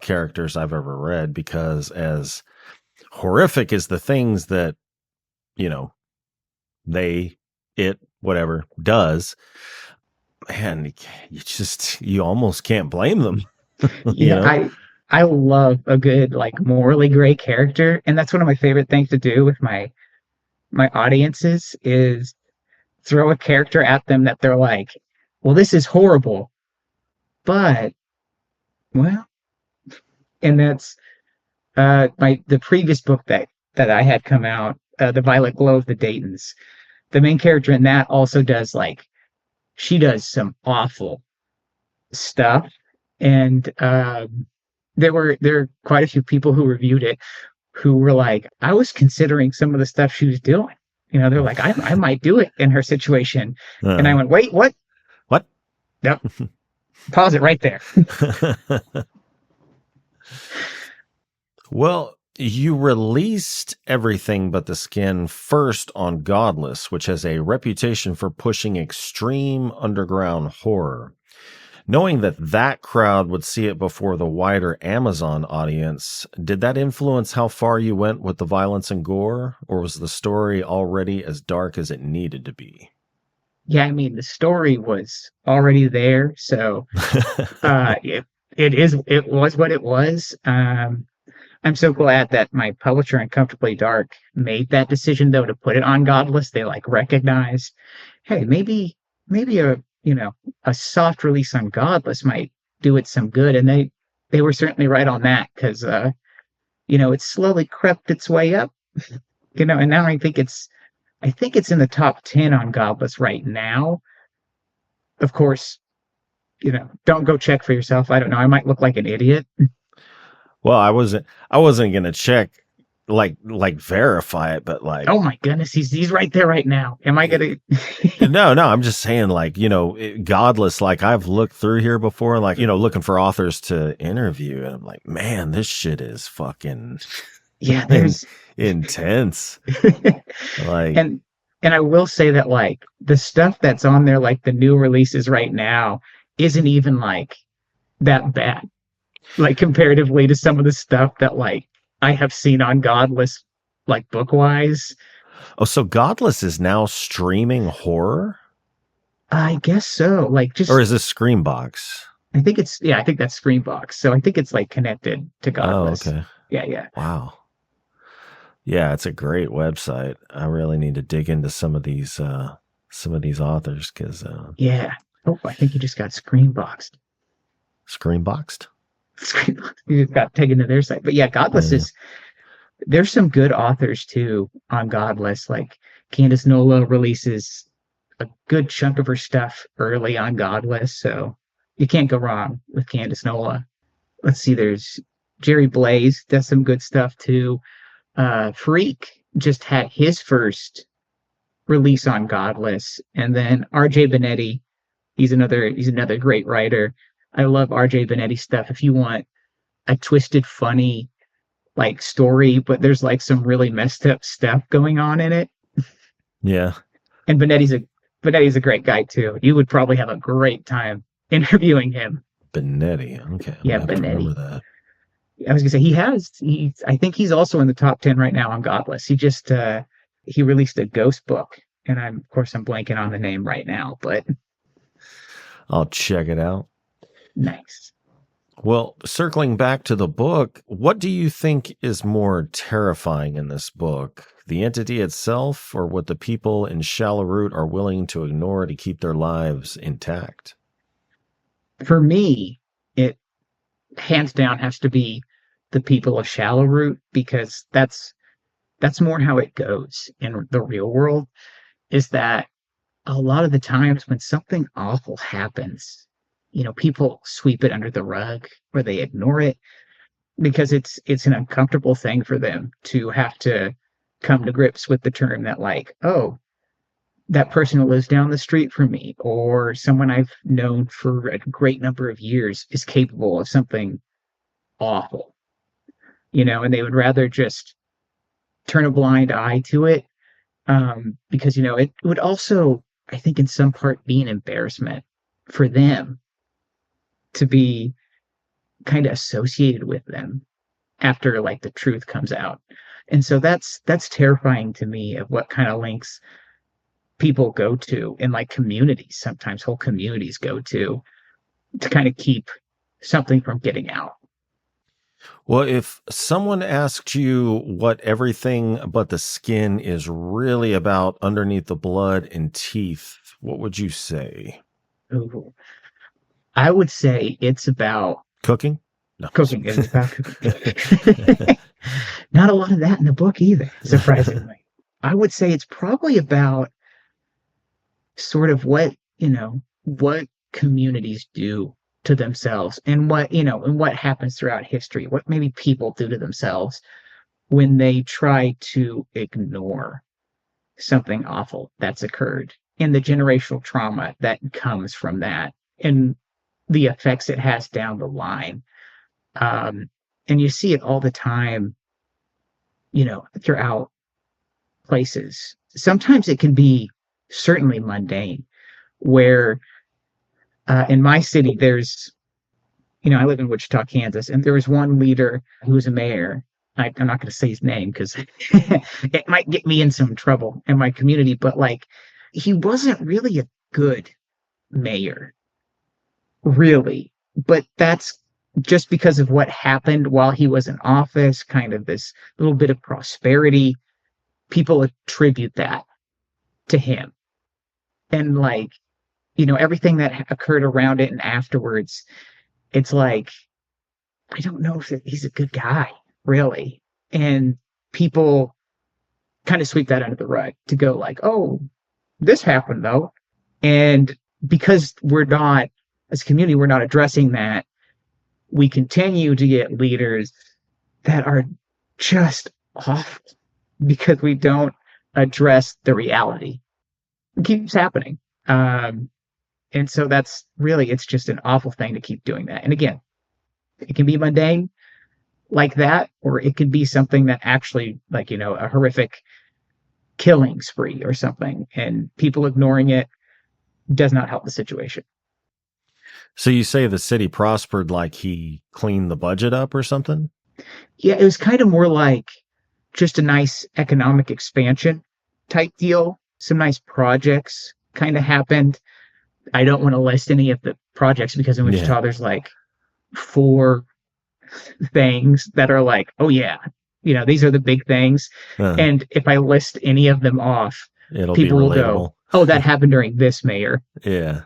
characters I've ever read, because as horrific as the things that, whatever does, man, you almost can't blame them. I love a good, like, morally gray character. And that's one of my favorite things to do with my audiences, is throw a character at them that they're like, well, this is horrible, but, well, and that's the previous book that I had come out, The Violet Glow of the Daytons. The main character in that also does, like, she does some awful stuff. And there are quite a few people who reviewed it who were like, I was considering some of the stuff she was doing. They're like, I might do it in her situation. And I went, wait, what? What? Yep. Pause it right there. Well, You released Everything But the Skin first on Godless, which has a reputation for pushing extreme underground horror. Knowing that that crowd would see it before the wider Amazon audience, did that influence how far you went with the violence and gore, or was the story already as dark as it needed to be? Yeah, I mean, the story was already there, so it was what it was. I'm so glad that my publisher, Uncomfortably Dark, made that decision though to put it on Godless. They like recognized, hey, maybe a soft release on Godless might do it some good, and they were certainly right on that because it's slowly crept its way up, and now I think it's in the top 10 on Godless right now. Of course, don't go check for yourself. I don't know. I might look like an idiot. Well, I wasn't gonna check like verify it, but like Oh my goodness, he's right there right now. Am I gonna? no, I'm just saying like, Godless, like I've looked through here before, like, looking for authors to interview, and I'm like, man, this shit is fucking Yeah, there's intense. Like, and and I will say that like the stuff that's on there, like the new releases right now, isn't even like that bad. Like comparatively to some of the stuff that like I have seen on Godless, like book wise. oh, so Godless is now streaming horror? I guess so. Like Or just is this Screambox? I think that's Screenbox. So I think it's like connected to Oh, Godless. okay. Yeah, yeah. Wow. Yeah, it's a great website. I really need to dig into some of these authors because Yeah. Oh, I think you just got Screenboxed. Screamboxed. Screenboxed. You just got taken to their site. But yeah, Godless Yeah. is there's some good authors too on Godless. Like Candice Nola releases a good chunk of her stuff early on Godless, so you can't go wrong with Candice Nola. Let's see, there's Jerry Blaze does some good stuff too. Freak just had his first release on Godless, and then R.J. Benetti, he's another great writer. I love R.J. Benetti stuff. If you want a twisted, funny like story, but there's like some really messed up stuff going on in it. Yeah. And Benetti's a great guy too. You would probably have a great time interviewing him. Benetti. Okay, I'm Yeah, gonna have to remember Benetti. that. I was gonna say I think he's also in the top 10 right now on Godless. He released a ghost book, and of course I'm blanking on the name right now, but I'll check it out. nice. Well, circling back to the book, what do you think is more terrifying in this book? The entity itself, or what the people in Shallow Root are willing to ignore to keep their lives intact? For me, it hands down has to be the people of Shallow Root because that's more how it goes in the real world, is that a lot of the times when something awful happens, people sweep it under the rug or they ignore it because it's an uncomfortable thing for them to have to come to grips with the term that like, oh, that person who lives down the street from me or someone I've known for a great number of years is capable of something awful, and they would rather just turn a blind eye to it, because it would also, I think, in some part, be an embarrassment for them to be kind of associated with them after like the truth comes out. And so that's terrifying to me of what kind of links people go to in like communities, sometimes whole communities go to kind of keep something from getting out. Well, if someone asked you what Everything But the Skin is really about underneath the blood and teeth, what would you say? Ooh. I would say it's about Cooking? No. cooking. It's about cooking. Not a lot of that in the book either, surprisingly. I would say it's probably about sort of what communities do to themselves and what happens throughout history, what maybe people do to themselves when they try to ignore something awful that's occurred and the generational trauma that comes from that and the effects it has down the line. And you see it all the time throughout places. Sometimes it can be certainly mundane, where in my city, I live in Wichita, Kansas, and there was one leader who was a mayor. I'm not going to say his name because it might get me in some trouble in my community, but like, he wasn't really a good mayor, really. But that's just because of what happened while he was in office, kind of this little bit of prosperity. People attribute that to him. And like, everything that occurred around it and afterwards, it's like, I don't know if he's a good guy, really. And people kind of sweep that under the rug to go like, oh, this happened though. And because as a community, we're not addressing that, we continue to get leaders that are just awful because we don't address the reality. It keeps happening. And so it's just an awful thing to keep doing that. And again, it can be mundane like that, or it could be something that actually, like, a horrific killing spree or something, and people ignoring it does not help the situation. So you say the city prospered like he cleaned the budget up or something? Yeah, it was kind of more like just a nice economic expansion type deal. Some nice projects kind of happened. I don't want to list any of the projects because in Wichita there's like 4 things that are like, oh yeah, these are the big things. And if I list any of them off, people will go, oh, that happened during this mayor. Yeah.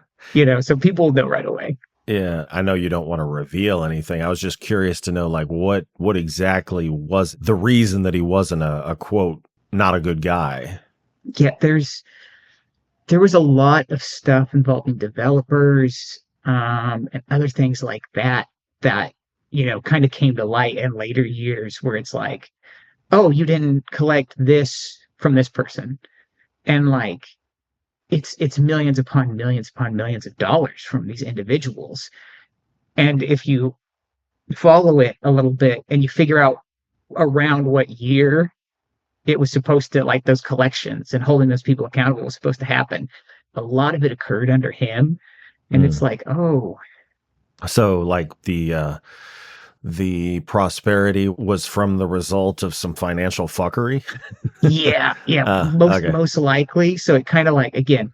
So people will know right away. Yeah, I know you don't want to reveal anything. I was just curious to know, like, what exactly was the reason that he wasn't a quote, not a good guy? Yeah, there was a lot of stuff involving developers and other things like that kind of came to light in later years, where it's like, oh, you didn't collect this from this person. And like, it's millions upon millions of dollars from these individuals. And if you follow it a little bit and you figure out around what year it was supposed to, like, those collections and holding those people accountable was supposed to happen, a lot of it occurred under him. And it's like, oh. So like the prosperity was from the result of some financial fuckery? Yeah. Most likely. So it kind of, like, again,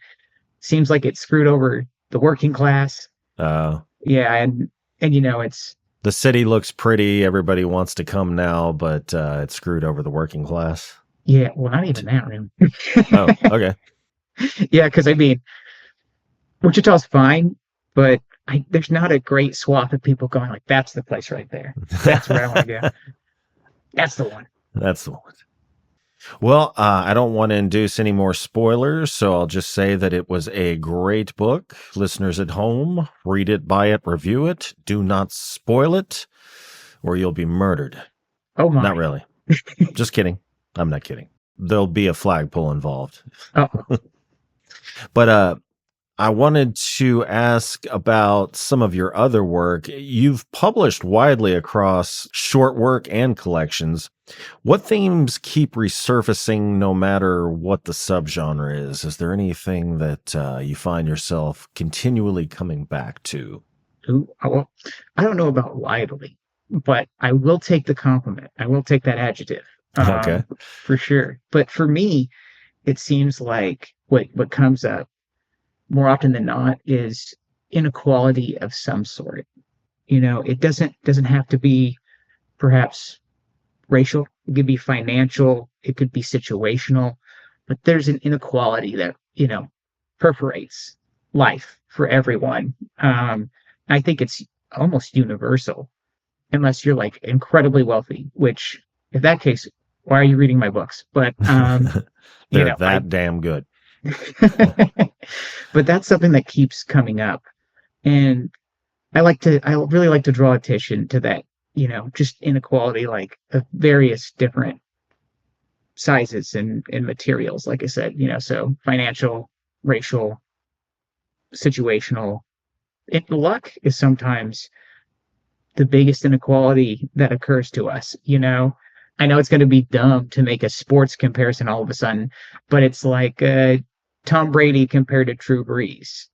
seems like it screwed over the working class. Yeah, and it's, the city looks pretty, everybody wants to come now, but it screwed over the working class. Yeah, well, not even that room. Oh, okay. Yeah, because I mean, Wichita's fine, but there's not a great swath of people going like, that's the place right there. That's where I want to go. That's the one. That's the one. Well, I don't want to induce any more spoilers, so I'll just say that it was a great book. Listeners at home, read it, buy it, review it. Do not spoil it, or you'll be murdered. Oh my. Not really. Just kidding. I'm not kidding. There'll be a flagpole involved. Oh. But I wanted to ask about some of your other work. You've published widely across short work and collections. What themes keep resurfacing no matter what the subgenre is? Is there anything that you find yourself continually coming back to? Well, I don't know about widely, but I will take the compliment. I will take that adjective. Okay. For sure. But for me, it seems like what comes up more often than not is inequality of some sort. It doesn't have to be perhaps racial. It could be financial. It could be situational. But there's an inequality that, perforates life for everyone. I think it's almost universal, unless you're like incredibly wealthy, which, in that case, why are you reading my books? But they're damn good. But that's something that keeps coming up, and I really like to draw attention to that, just inequality, like of various different sizes and materials, like I said, so financial, racial, situational. Luck is sometimes the biggest inequality that occurs to us, I know it's going to be dumb to make a sports comparison all of a sudden, but it's like Tom Brady compared to Drew Brees.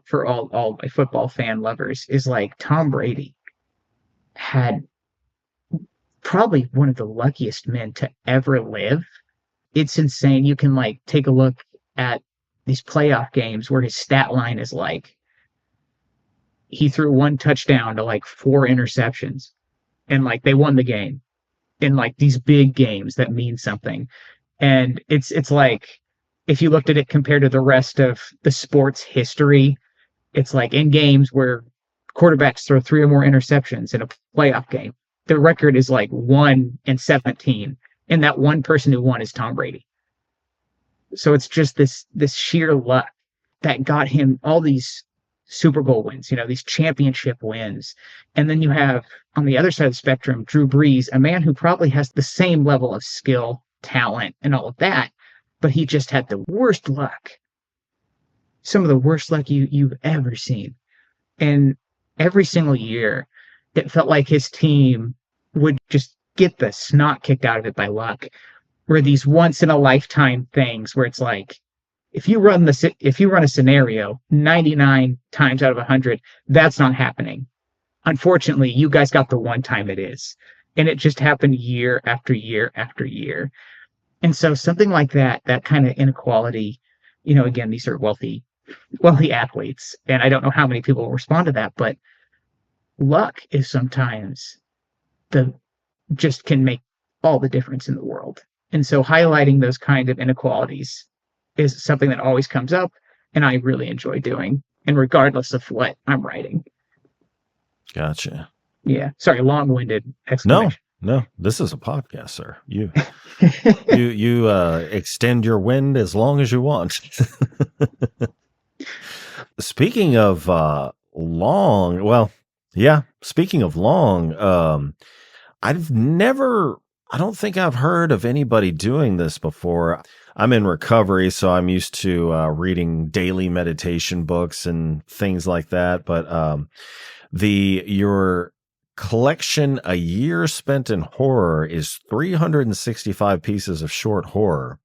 For all my football fan lovers, is like Tom Brady had probably one of the luckiest men to ever live. It's insane. You can like take a look at these playoff games where his stat line is like he threw one touchdown to like four interceptions, and like they won the game in like these big games that mean something. And it's like if you looked at it compared to the rest of the sports history, it's like in games where quarterbacks throw three or more interceptions in a playoff game, the record is like 1-17, and that one person who won is Tom Brady. So it's just this sheer luck that got him all these Super Bowl wins, these championship wins. And then you have on the other side of the spectrum, Drew Brees, a man who probably has the same level of skill, talent, and all of that, but he just had the worst luck. Some of the worst luck you've ever seen. And every single year, it felt like his team would just get the snot kicked out of it by luck. Where these once in a lifetime things where it's like, if you run a scenario 99 times out of 100, that's not happening. Unfortunately, you guys got the one time it is. And it just happened year after year after year. And so something like that kind of inequality, again, these are wealthy athletes, and I don't know how many people will respond to that, but luck is sometimes just can make all the difference in the world. And so highlighting those kind of inequalities is something that always comes up, and I really enjoy doing, and regardless of what I'm writing. Gotcha. Yeah. Sorry, long-winded explanation. No, this is a podcast, sir. You extend your wind as long as you want. Speaking of long, I don't think I've heard of anybody doing this before. I'm in recovery, so I'm used to reading daily meditation books and things like that. But your collection, A Year Spent in Horror, is 365 pieces of short horror.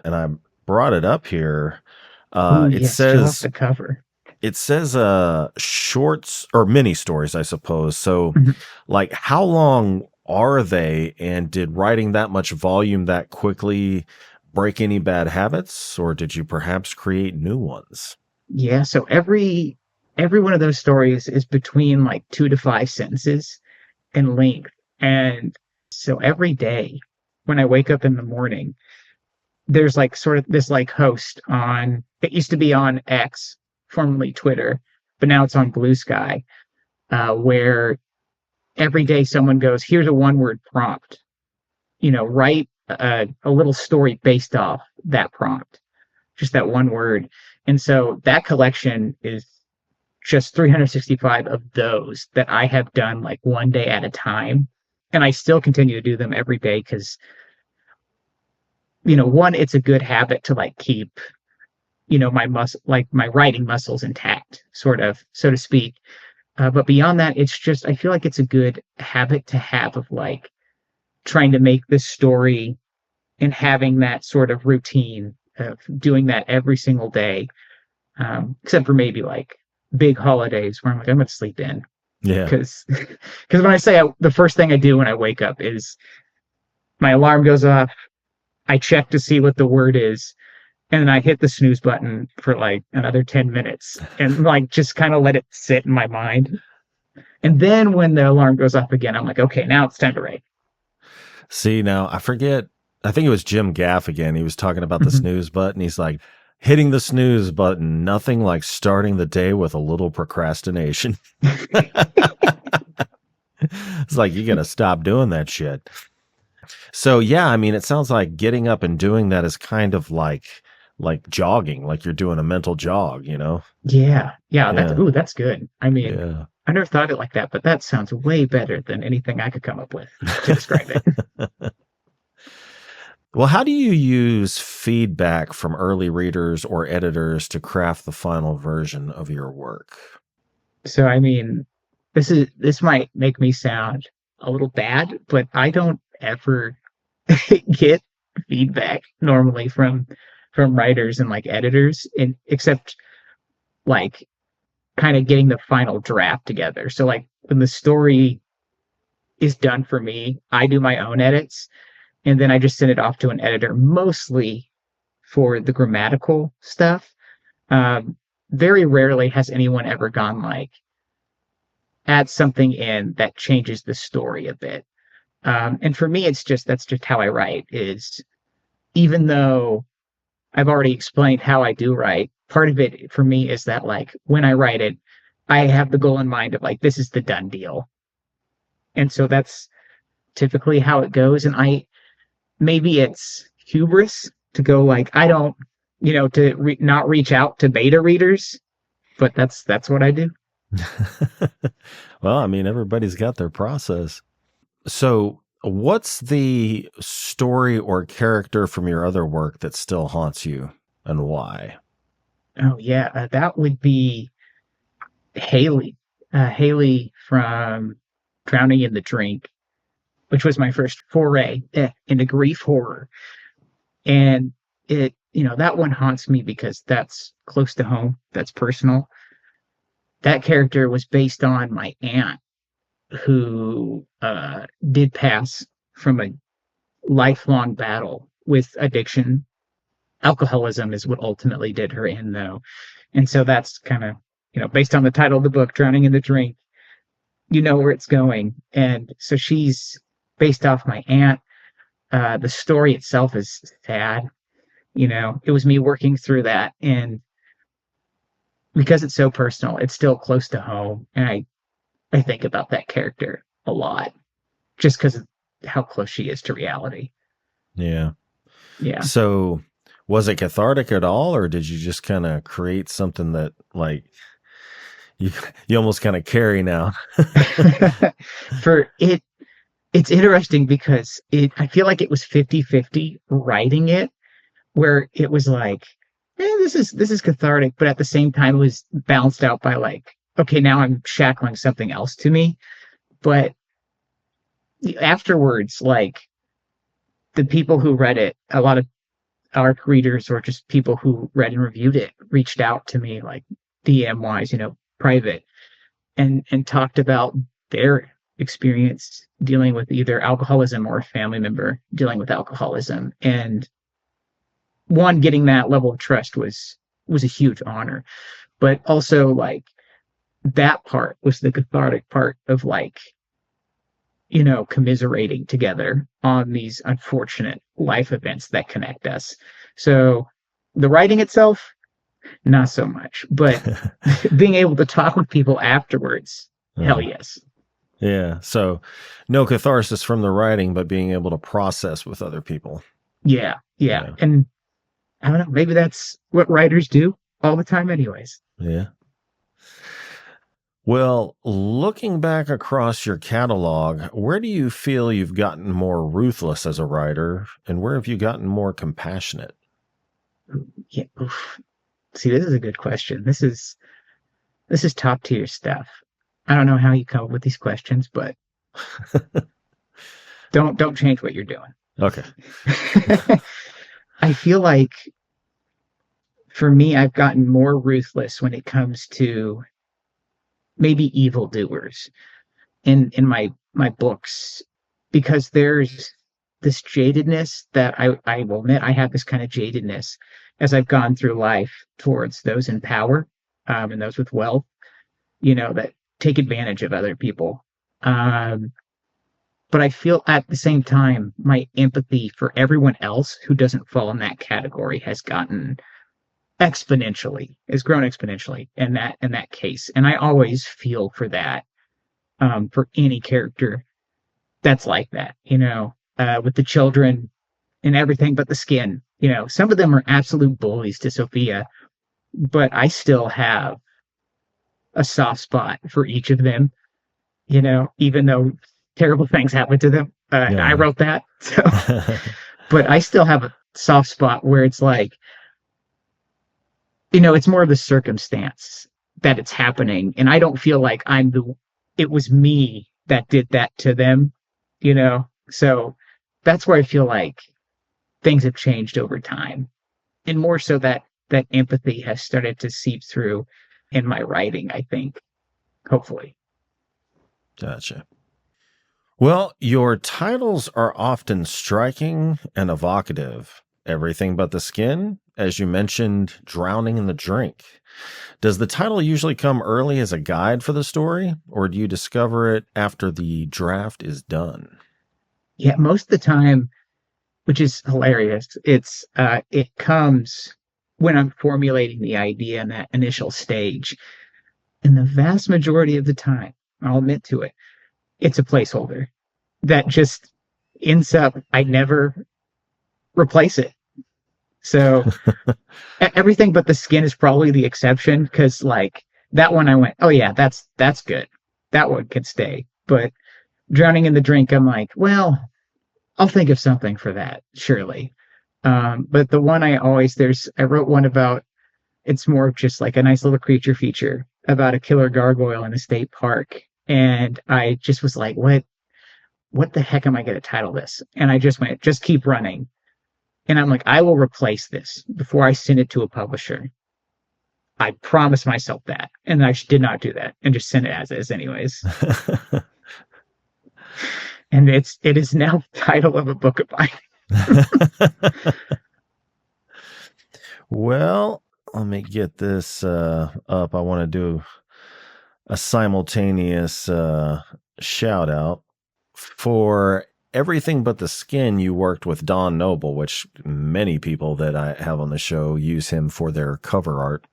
And I brought it up here. It says the cover. It says shorts or mini stories, I suppose. So like how long are they, and did writing that much volume that quickly break any bad habits, or did you perhaps create new ones? Yeah, so every one of those stories is between like 2 to 5 sentences in length. And so every day when I wake up in the morning, there's like sort of this like host on, it used to be on X, formerly Twitter, but now it's on Blue Sky, where every day someone goes, here's a one-word prompt, write a little story based off that prompt, just that one word. And so that collection is just 365 of those that I have done like one day at a time. And I still continue to do them every day because, one, it's a good habit to like keep, my writing muscles intact, sort of, so to speak. But beyond that, it's just, I feel like it's a good habit to have of like trying to make this story and having that sort of routine of doing that every single day, except for maybe like big holidays where I'm like, I'm going to sleep in. Yeah. Because when I say the first thing I do when I wake up is my alarm goes off, I check to see what the word is, and then I hit the snooze button for like another 10 minutes and like just kind of let it sit in my mind. And then when the alarm goes off again, I'm like, okay, now it's time to write. See, now I forget, I think it was Jim Gaffigan. He was talking about the snooze button. He's like, hitting the snooze button, nothing like starting the day with a little procrastination. It's like, you got to stop doing that shit. So, yeah, I mean, it sounds like getting up and doing that is kind of like jogging, like you're doing a mental jog, Yeah. That's good. I mean, yeah. I never thought of it like that, but that sounds way better than anything I could come up with to describe it. Well, how do you use feedback from early readers or editors to craft the final version of your work? So, I mean, this might make me sound a little bad, but I don't ever get feedback normally from writers and like editors, and except like kind of getting the final draft together. So like when the story is done for me, I do my own edits and then I just send it off to an editor, mostly for the grammatical stuff. Very rarely has anyone ever gone like, add something in that changes the story a bit. And for me, that's just how I write. Is even though I've already explained how I do write, part of it for me is that like when I write it, I have the goal in mind of like this is the done deal, and so that's typically how it goes. And maybe it's hubris to go like I don't, not reach out to beta readers, but that's what I do. Well, I mean, everybody's got their process. So, what's the story or character from your other work that still haunts you, and why? Oh yeah, that would be Haley. Haley from Drowning in the Drink, which was my first foray into grief horror. And that one haunts me because that's close to home. That's personal. That character was based on my aunt who did pass from a lifelong battle with addiction. Alcoholism is what ultimately did her in, though. And so that's kind of, based on the title of the book, Drowning in the Drink, you know where it's going. And so she's based off my aunt. The story itself is sad. It was me working through that. And because it's so personal, it's still close to home. And I think about that character a lot just because of how close she is to reality. Yeah. Yeah. So was it cathartic at all, or did you just kind of create something that like you almost kind of carry now? It's interesting because I feel like it was 50-50 writing it, where it was like, this is cathartic, but at the same time it was balanced out by like, okay, now I'm shackling something else to me. But afterwards, like the people who read it, a lot of ARC readers or just people who read and reviewed it reached out to me like DM wise, private, and talked about their experience dealing with either alcoholism or a family member dealing with alcoholism. And one, getting that level of trust was a huge honor. But also like that part was the cathartic part of like, commiserating together on these unfortunate life events that connect us. So the writing itself, not so much, but being able to talk with people afterwards, hell yes. Yeah. So no catharsis from the writing, but being able to process with other people. Yeah. And I don't know, maybe that's what writers do all the time anyways. Yeah. Well, looking back across your catalog, where do you feel you've gotten more ruthless as a writer, and where have you gotten more compassionate? Yeah. Oof. See, this is a good question. This is top tier stuff. I don't know how you come up with these questions, but don't change what you're doing. Okay. I feel like for me, I've gotten more ruthless when it comes to maybe evildoers in my books, because there's this jadedness that I will admit I have this kind of jadedness as I've gone through life towards those in power, and those with wealth, that take advantage of other people. But I feel at the same time, my empathy for everyone else who doesn't fall in that category has grown exponentially in that case. And I always feel for that, for any character that's like that, with the children and everything but the skin. Some of them are absolute bullies to Sophia, but I still have a soft spot for each of them, even though terrible things happen to them. Yeah. I wrote that. So, but I still have a soft spot where it's like, it's more of the circumstance that it's happening. And I don't feel like it was me that did that to them, So that's where I feel like things have changed over time, and more so that that empathy has started to seep through in my writing, I think, hopefully. Gotcha. Well, your titles are often striking and evocative. Everything But the Skin, as you mentioned, Drowning in the Drink. Does the title usually come early as a guide for the story, or do you discover it after the draft is done? Yeah, most of the time, which is hilarious, it comes when I'm formulating the idea in that initial stage. And the vast majority of the time, I'll admit to it, it's a placeholder that just ends up, I never replace it. So everything but the skin is probably the exception because like that one I went, oh yeah, that's good. That one could stay. But drowning in the drink, I'm like, well, I'll think of something for that, surely. But the one I wrote one about, it's more of just like a nice little creature feature about a killer gargoyle in a state park. And I just was like, what the heck am I going to title this? And I just went, just keep running. And I'm like, I will replace this before I send it to a publisher. I promised myself that. And I did not do that and just sent it as is anyways. And it is now the title of a book of mine. Well, let me get this up. I want to do a simultaneous shout out for Everything But the Skin. You worked with Don Noble, which many people that I have on the show use him for their cover art.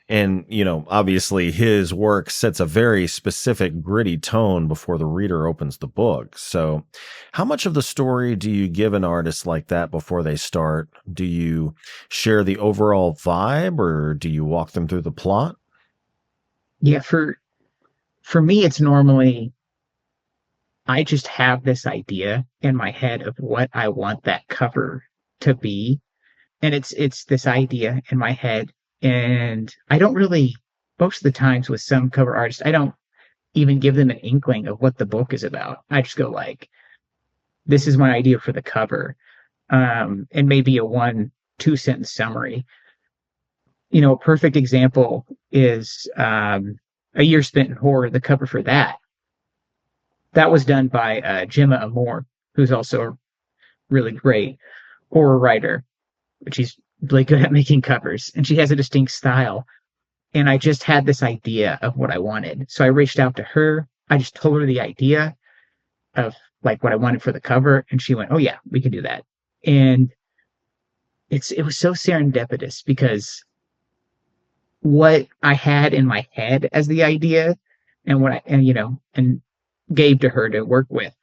And, you know, obviously his work sets a very specific gritty tone before the reader opens the book. So how much of the story do you give an artist like that before they start? Do you share the overall vibe, or do you walk them through the plot? Yeah, for me it's normally I just have this idea in my head of what I want that cover to be. And it's this idea in my head. And I don't really, most of the times with some cover artists, I don't even give them an inkling of what the book is about. I just go like, this is my idea for the cover. And maybe a 1-2 sentence summary. You know, a perfect example is A Year Spent in Horror, the cover for that. That was done by Gemma Amore, who's also a really great horror writer, but she's really good at making covers, and she has a distinct style. And I just had this idea of what I wanted. So I reached out to her. I just told her the idea of like what I wanted for the cover, and she went, "Oh yeah, we can do that." And it was so serendipitous because what I had in my head as the idea and and gave to her to work with,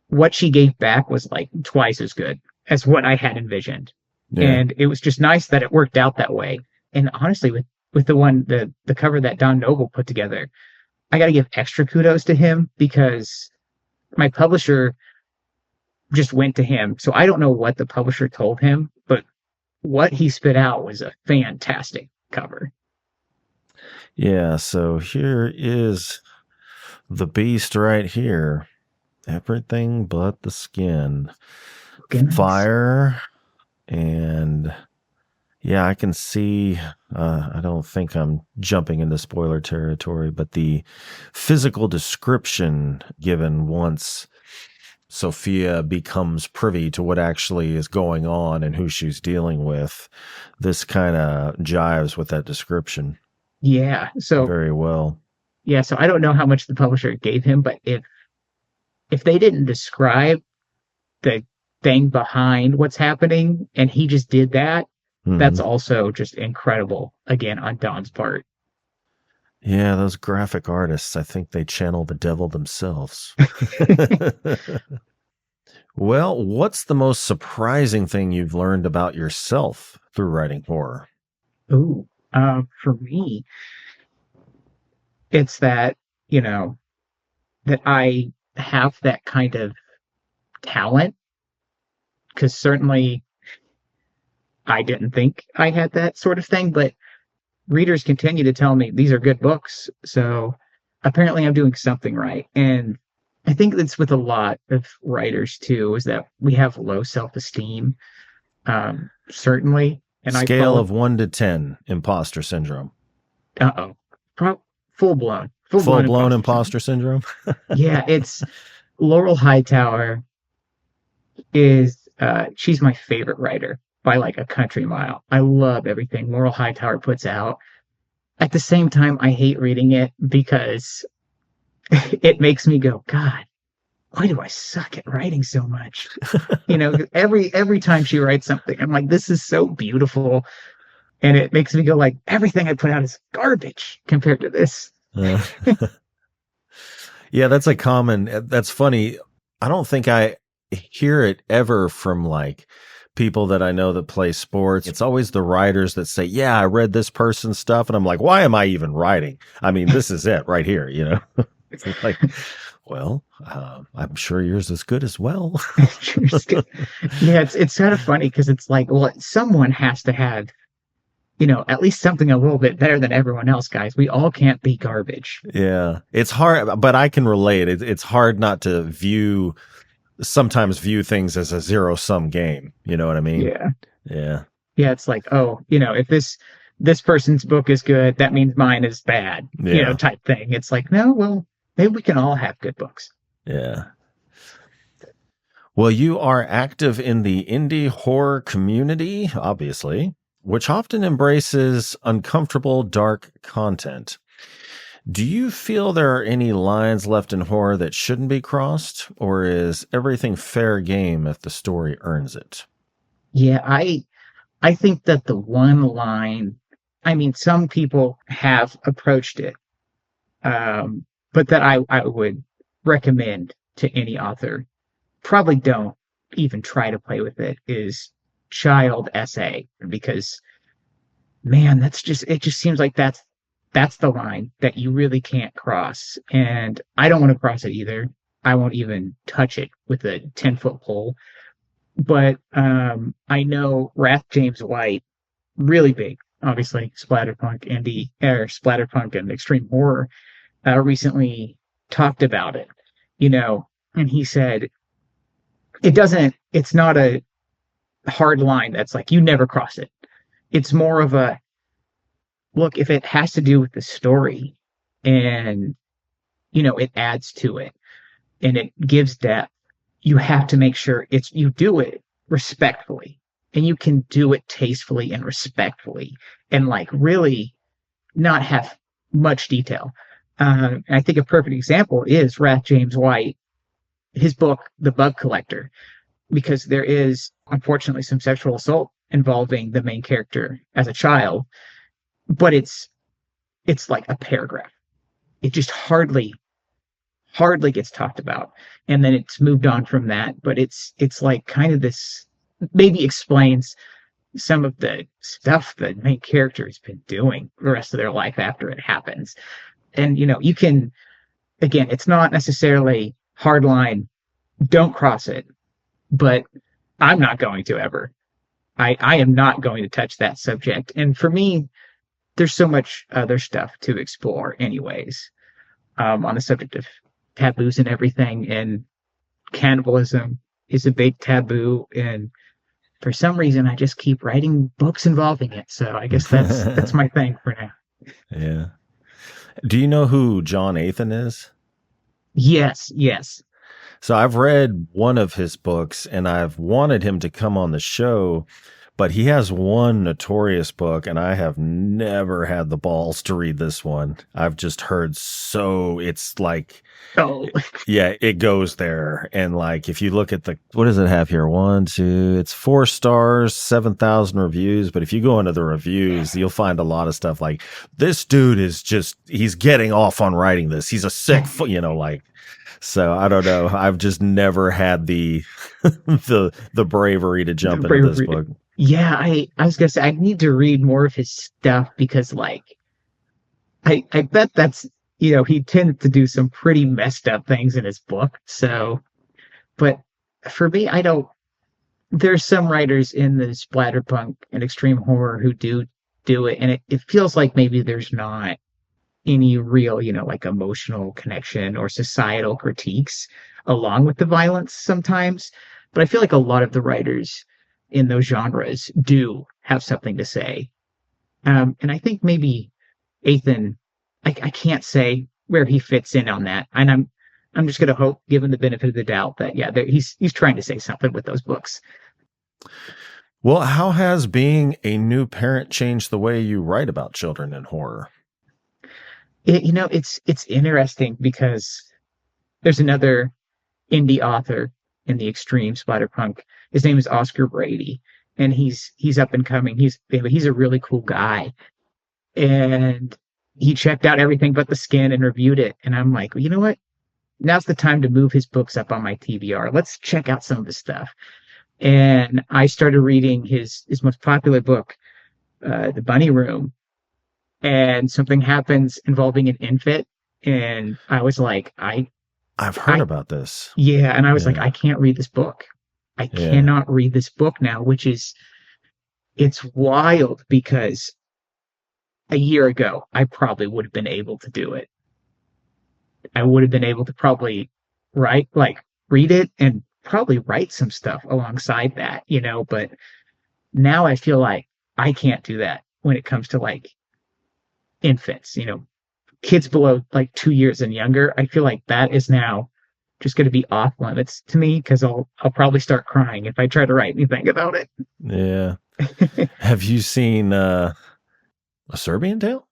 what she gave back was like twice as good as what I had envisioned. Yeah. And it was just nice that it worked out that way. And honestly, with the cover that Don Noble put together, I got to give extra kudos to him because my publisher just went to him. So I don't know what the publisher told him, but what he spit out was a fantastic cover. Yeah, so here is the beast right here. Everything But the Skin. Goodness. Fire. And yeah, I can see, I don't think I'm jumping into spoiler territory, but the physical description given once Sophia becomes privy to what actually is going on and who she's dealing with, this kind of jives with that description. Yeah. So very well. Yeah. So I don't know how much the publisher gave him, but if they didn't describe the thing behind what's happening and he just did that, that's also just incredible again on Don's part. Yeah, those graphic artists, I think they channel the devil themselves. Well, what's the most surprising thing you've learned about yourself through writing horror? Ooh, for me, it's that, that I have that kind of talent, because certainly I didn't think I had that sort of thing, but readers continue to tell me these are good books. So apparently I'm doing something right. And I think that's with a lot of writers too, is that we have low self-esteem, certainly. And I Scale fall, of 1 to 10, imposter syndrome. uh-oh, pro- full Full blown blown imposter syndrome. imposter syndrome. Yeah, it's Laurel Hightower is she's my favorite writer by like a country mile. I love everything Laurel Hightower puts out. At the same time, I hate reading it because it makes me go, God, why do I suck at writing so much? Every time she writes something, I'm like, this is so beautiful. And it makes me go like, everything I put out is garbage compared to this. Uh, yeah, that's funny. I don't think I hear it ever from like people that I know that play sports. It's always the writers that say, yeah, I read this person's stuff. And I'm like, why am I even writing? I mean, this is it right here, you know? It's like, well, I'm sure yours is good as well. Yeah, it's kind of funny because it's like, well, someone has to have, at least something a little bit better than everyone else, guys. We all can't be garbage. Yeah, it's hard, but I can relate. It's hard not to sometimes view things as a zero sum game. You know what I mean? Yeah. Yeah. Yeah, it's like, oh, if this person's book is good, that means mine is bad, Yeah. type thing. It's like, no, well, maybe we can all have good books. Yeah. Well, you are active in the indie horror community, obviously, which often embraces uncomfortable, dark content. Do you feel there are any lines left in horror that shouldn't be crossed, or is everything fair game if the story earns it? Yeah, I think that the one line, I mean, some people have approached it, but that I would recommend to any author, probably don't even try to play with it, is child essay, because man, it just seems like that's the line that you really can't cross. And I don't want to cross it either. I won't even touch it with a 10-foot pole. But I know Wrath James White, really big, obviously, splatterpunk and extreme horror, recently talked about it, and he said it's not a hard line that's like you never cross it. It's more of a look, if it has to do with the story and it adds to it and it gives depth, you have to make sure you do it respectfully, and you can do it tastefully and respectfully, and like really not have much detail. I think a perfect example is Wrath James White, his book The Bug Collector, because there is unfortunately some sexual assault involving the main character as a child, but it's like a paragraph. It just hardly gets talked about, and then it's moved on from that. But it's like kind of this, maybe explains some of the stuff the main character has been doing the rest of their life after it happens. And you can, again, it's not necessarily hard line, don't cross it, but I'm not going to ever. I am not going to touch that subject. And for me, there's so much other stuff to explore anyways, on the subject of taboos and everything. And cannibalism is a big taboo. And for some reason, I just keep writing books involving it. So I guess that's my thing for now. Yeah. Do you know who John Athan is? Yes, yes. So I've read one of his books and I've wanted him to come on the show, but he has one notorious book and I have never had the balls to read this one. I've just heard it's like, Oh, yeah, it goes there. And like, if you look at what does it have here? It's 4 stars, 7,000 reviews. But if you go into the reviews, you'll find a lot of stuff like this dude he's getting off on writing this. He's a sick, like, so I don't know. I've just never had the the bravery to jump into this book. Yeah, I was gonna say I need to read more of his stuff because like I bet that's he tended to do some pretty messed up things in his book. So, but for me, there's some writers in the splatterpunk and extreme horror who do it, and it feels like maybe there's not any real, like emotional connection or societal critiques along with the violence sometimes. But I feel like a lot of the writers in those genres do have something to say. And I think maybe Ethan, I can't say where he fits in on that. And I'm just going to hope, given the benefit of the doubt, that he's trying to say something with those books. Well, how has being a new parent changed the way you write about children in horror? It's interesting because there's another indie author in the extreme splatterpunk. His name is Oscar Brady, and he's up and coming. He's a really cool guy, and he checked out everything but the skin and reviewed it. And I'm like, well, you know what? Now's the time to move his books up on my TBR. Let's check out some of his stuff. And I started reading his most popular book, The Bunny Room, and something happens involving an infant, and I was like, I've heard about this. Yeah, and I was like, I can't read this book. I cannot read this book now, it's wild because a year ago, I probably would have been able to do it. I would have been able to probably read it and probably write some stuff alongside that, but now I feel like I can't do that when it comes to infants, kids below 2 years and younger. I feel like that is now just going to be off limits to me because I'll probably start crying if I try to write anything about it. Yeah. Have you seen a Serbian tale?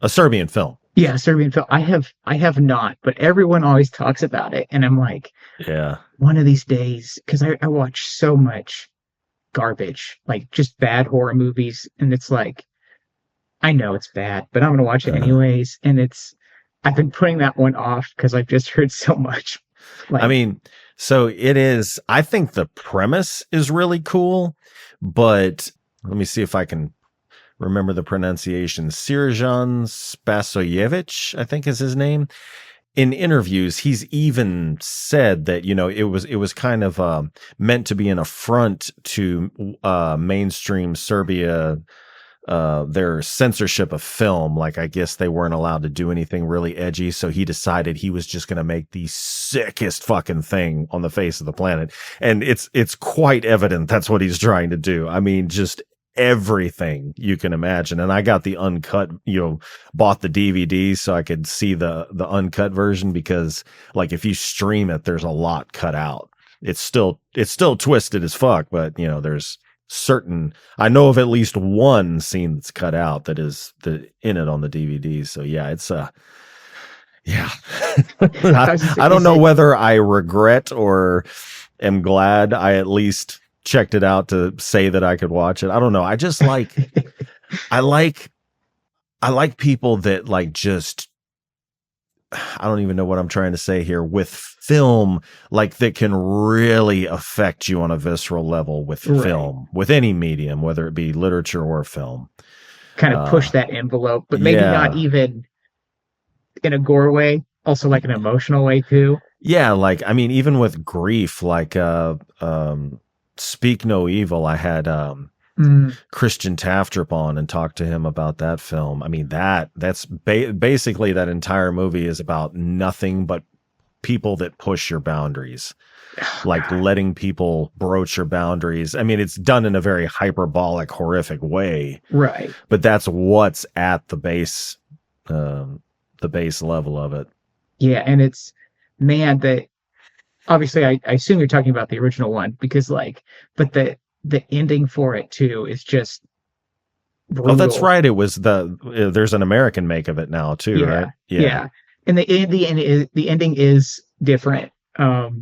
A Serbian film? Yeah, Serbian film. I have not, but everyone always talks about it, and I'm like, yeah, one of these days, because I watch so much garbage, just bad horror movies, and it's like, I know it's bad, but I'm gonna watch it anyways. And I've been putting that one off because I've just heard so much. So it is. I think the premise is really cool, but let me see if I can remember the pronunciation. Sirjan Spasojevic, I think is his name. In interviews, he's even said that, it was kind of meant to be an affront to mainstream Serbia, their censorship of film. I guess they weren't allowed to do anything really edgy. So he decided he was just going to make the sickest fucking thing on the face of the planet. And it's quite evident that's what he's trying to do. I mean, just everything you can imagine. And I got the uncut, bought the DVD so I could see the uncut version, because if you stream it, there's a lot cut out. It's still twisted as fuck, but there's I know of at least one scene that's cut out that is in it on the DVD. So yeah, it's yeah. I don't know whether I regret or am glad I at least checked it out to say that I could watch it. I don't know. I just I like people that just, I don't even know what I'm trying to say here, with film, that can really affect you on a visceral level with film, with any medium, whether it be literature or film. Kind of push that envelope, but maybe not even in a gore way, also an emotional way too. Yeah. Even with grief, Speak No Evil, I had Christian Taftrip on and talked to him about that film. I mean, that's basically that entire movie is about nothing but people that push your boundaries, letting people broach your boundaries. I mean, it's done in a very hyperbolic, horrific way, right? But that's what's at the base level of it. Yeah, and it's that. Obviously, I assume you're talking about the original one because, but the ending for it too is just brutal. Oh, that's right. It was there's an American make of it now too, right? Yeah. And the ending is different. But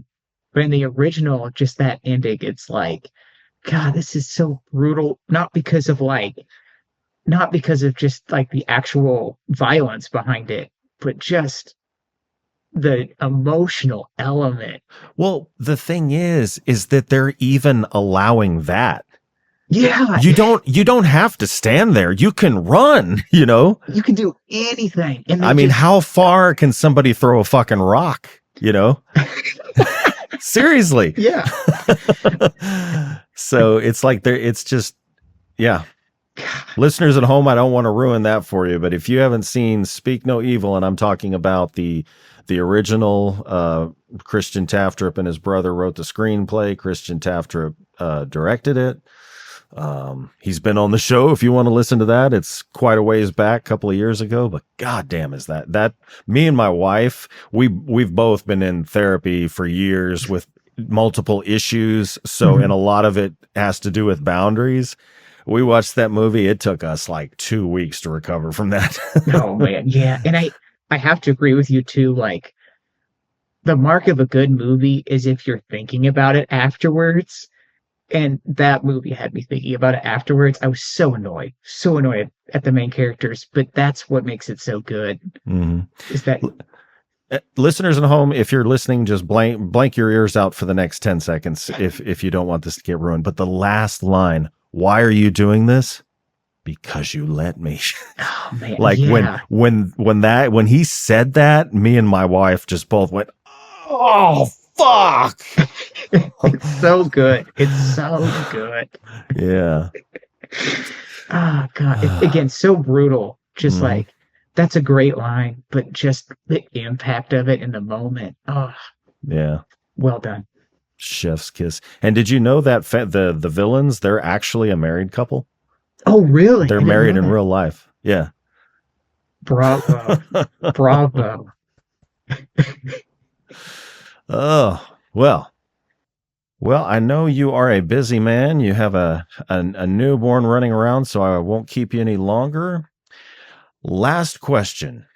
in the original, just that ending, it's God, this is so brutal. Not because of just the actual violence behind it, but just the emotional element. Well, the thing is that they're even allowing that. Yeah. You don't have to stand there. You can run, You can do anything. And how far can somebody throw a fucking rock, Seriously. Yeah. So it's it's just, yeah. Listeners at home, I don't want to ruin that for you, but if you haven't seen Speak No Evil, and I'm talking about the original, Christian Taftrip and his brother wrote the screenplay. Christian Taftrip directed it. He's been on the show. If you want to listen to that, it's quite a ways back, a couple of years ago. But goddamn, is that me and my wife? We've both been in therapy for years with multiple issues. So, and a lot of it has to do with boundaries. We watched that movie. It took us like 2 weeks to recover from that. Oh man, yeah. And I have to agree with you too. Like the mark of a good movie is if you're thinking about it afterwards. And that movie had me thinking about it afterwards. I was so annoyed at the main characters, but that's what makes it so good. Is that listeners at home, if you're listening, just blank your ears out for the next 10 seconds if you don't want this to get ruined. But the last line, why are you doing this? Because you let me. Oh man. Like yeah. when he said that, me and my wife just both went, oh fuck. It's so good. It's so good. Yeah. Oh God. Again, so brutal. Just like that's a great line, but just the impact of it in the moment. Oh yeah. Well done. Chef's kiss. And did you know that the villains, they're actually a married couple? Oh, really? They're married in real life. Yeah. Bravo. Bravo. Oh, well, I know you are a busy man. You have a newborn running around, so I won't keep you any longer. Last question.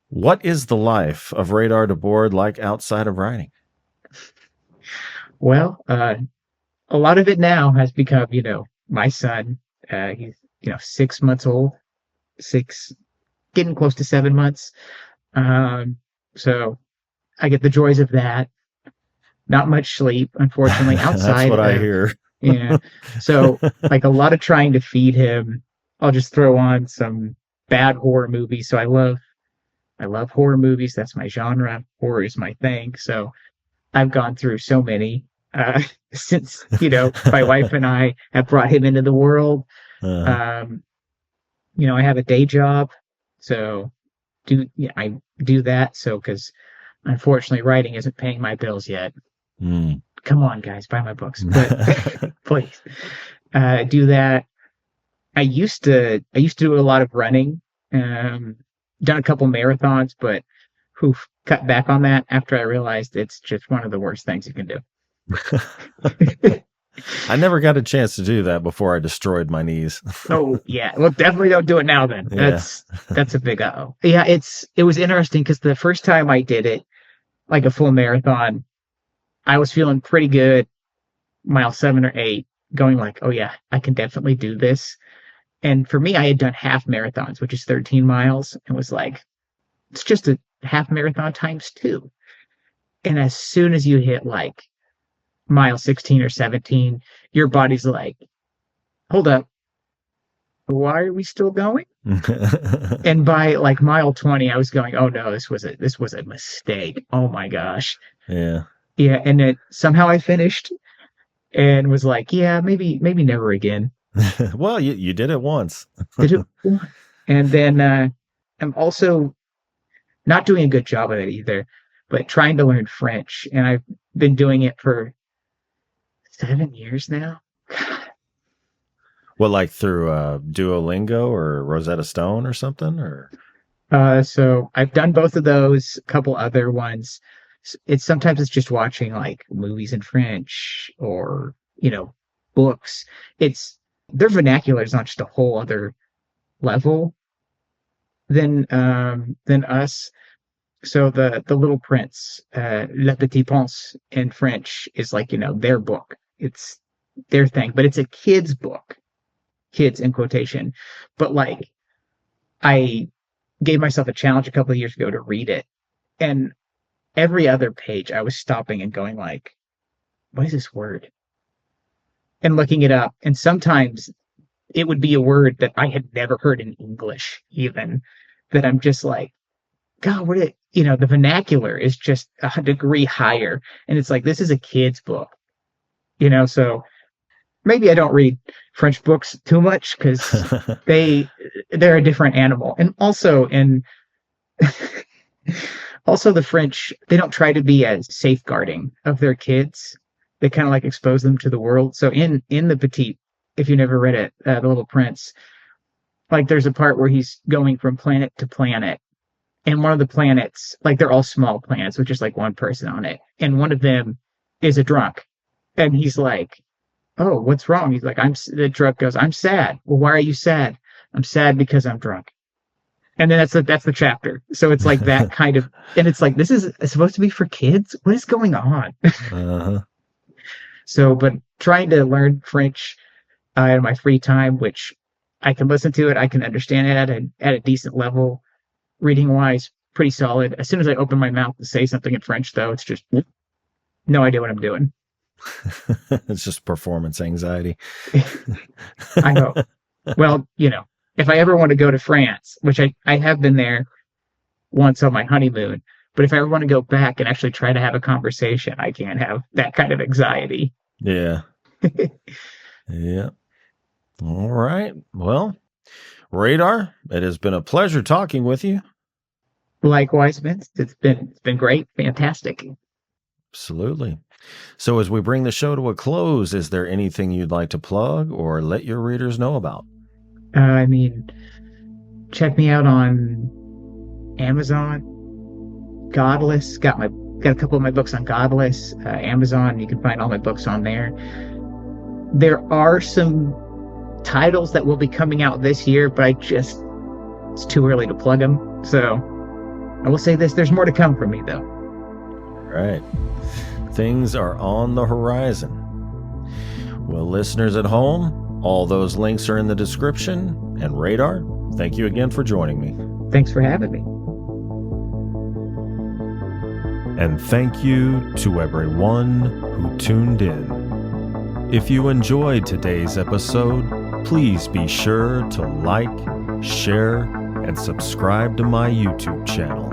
What is the life of Radar DeBoard like outside of writing? Well, a lot of it now has become, my son. He's, 6 months old, getting close to 7 months. So I get the joys of that. Not much sleep, unfortunately, outside. That's what I hear. Yeah. So like a lot of trying to feed him. I'll just throw on some bad horror movies. So I love horror movies. That's my genre. Horror is my thing. So I've gone through so many since, my wife and I have brought him into the world. I have a day job. So I do that. So, because unfortunately writing isn't paying my bills yet. Come on, guys, buy my books. But please do that. I used to do a lot of running, done a couple marathons, but cut back on that after I realized it's just one of the worst things you can do. I never got a chance to do that before I destroyed my knees. Oh yeah. Well, definitely don't do it now then. Yeah. That's a big uh-oh. Yeah, it was interesting because the first time I did it, like a full marathon, I was feeling pretty good, mile 7 or 8, going like, oh yeah, I can definitely do this. And for me, I had done half marathons, which is 13 miles, and was like, it's just a half marathon times 2. And as soon as you hit like mile 16 or 17, your body's like, hold up, why are we still going? And by like mile 20, I was going, oh no, this was a mistake. Oh my gosh. Yeah. Yeah. And somehow I finished and was like, yeah, maybe never again. Well, you did it once. Did it? And then I'm also not doing a good job of it either, but trying to learn French. And I've been doing it for 7 years now. What, like through Duolingo or Rosetta Stone or something? Or so I've done both of those, a couple other ones. Sometimes it's just watching like movies in French or, books. Their vernacular is not just a whole other level than us. So the Little Prince, Le Petit Prince in French is like, their book. It's their thing, but it's a kid's book. Kids in quotation. But like, I gave myself a challenge a couple of years ago to read it. And every other page I was stopping and going like, what is this word? And looking it up. And sometimes it would be a word that I had never heard in English, even, that I'm just like, God, the vernacular is just a degree higher. And it's like, this is a kid's book, so maybe I don't read French books too much because they're a different animal. And also also the French, they don't try to be as safeguarding of their kids. They kind of like expose them to the world. So in the Petite, if you never read it, The Little Prince, like there's a part where he's going from planet to planet. And one of the planets, like they're all small planets with just like one person on it. And one of them is a drunk. And he's like, "Oh, what's wrong?" He's like, the drunk goes, "I'm sad." "Well, why are you sad?" "I'm sad because I'm drunk." And then that's the chapter. So it's like that kind of, and it's like, this is supposed to be for kids? What is going on? Uh-huh. So, but trying to learn French in my free time, which I can listen to it, I can understand it at a decent level. Reading wise, pretty solid. As soon as I open my mouth to say something in French, though, it's just no idea what I'm doing. It's just performance anxiety. I know. Well, if I ever want to go to France, which I have been there once on my honeymoon, but if I ever want to go back and actually try to have a conversation, I can't have that kind of anxiety. Yeah. Yeah. All right. Well, Radar, it has been a pleasure talking with you. Likewise, Vince. It's been great. Fantastic. Absolutely. So as we bring the show to a close, is there anything you'd like to plug or let your readers know about? I mean, check me out on Amazon. Godless. Got a couple of my books on Godless. Amazon. You can find all my books on there. There are some titles that will be coming out this year, but it's too early to plug them. So I will say this, there's more to come from me though. Right. Things are on the horizon. Well, listeners at home, all those links are in the description. And Radar, thank you again for joining me. Thanks for having me. And thank you to everyone who tuned in. If you enjoyed today's episode, please be sure to like, share, and subscribe to my YouTube channel.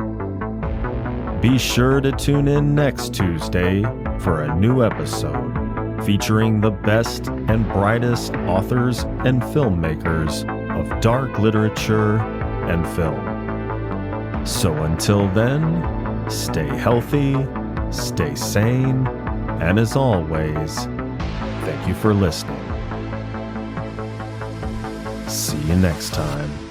Be sure to tune in next Tuesday for a new episode featuring the best and brightest authors and filmmakers of dark literature and film. So until then, stay healthy, stay sane, and as always, thank you for listening. See you next time.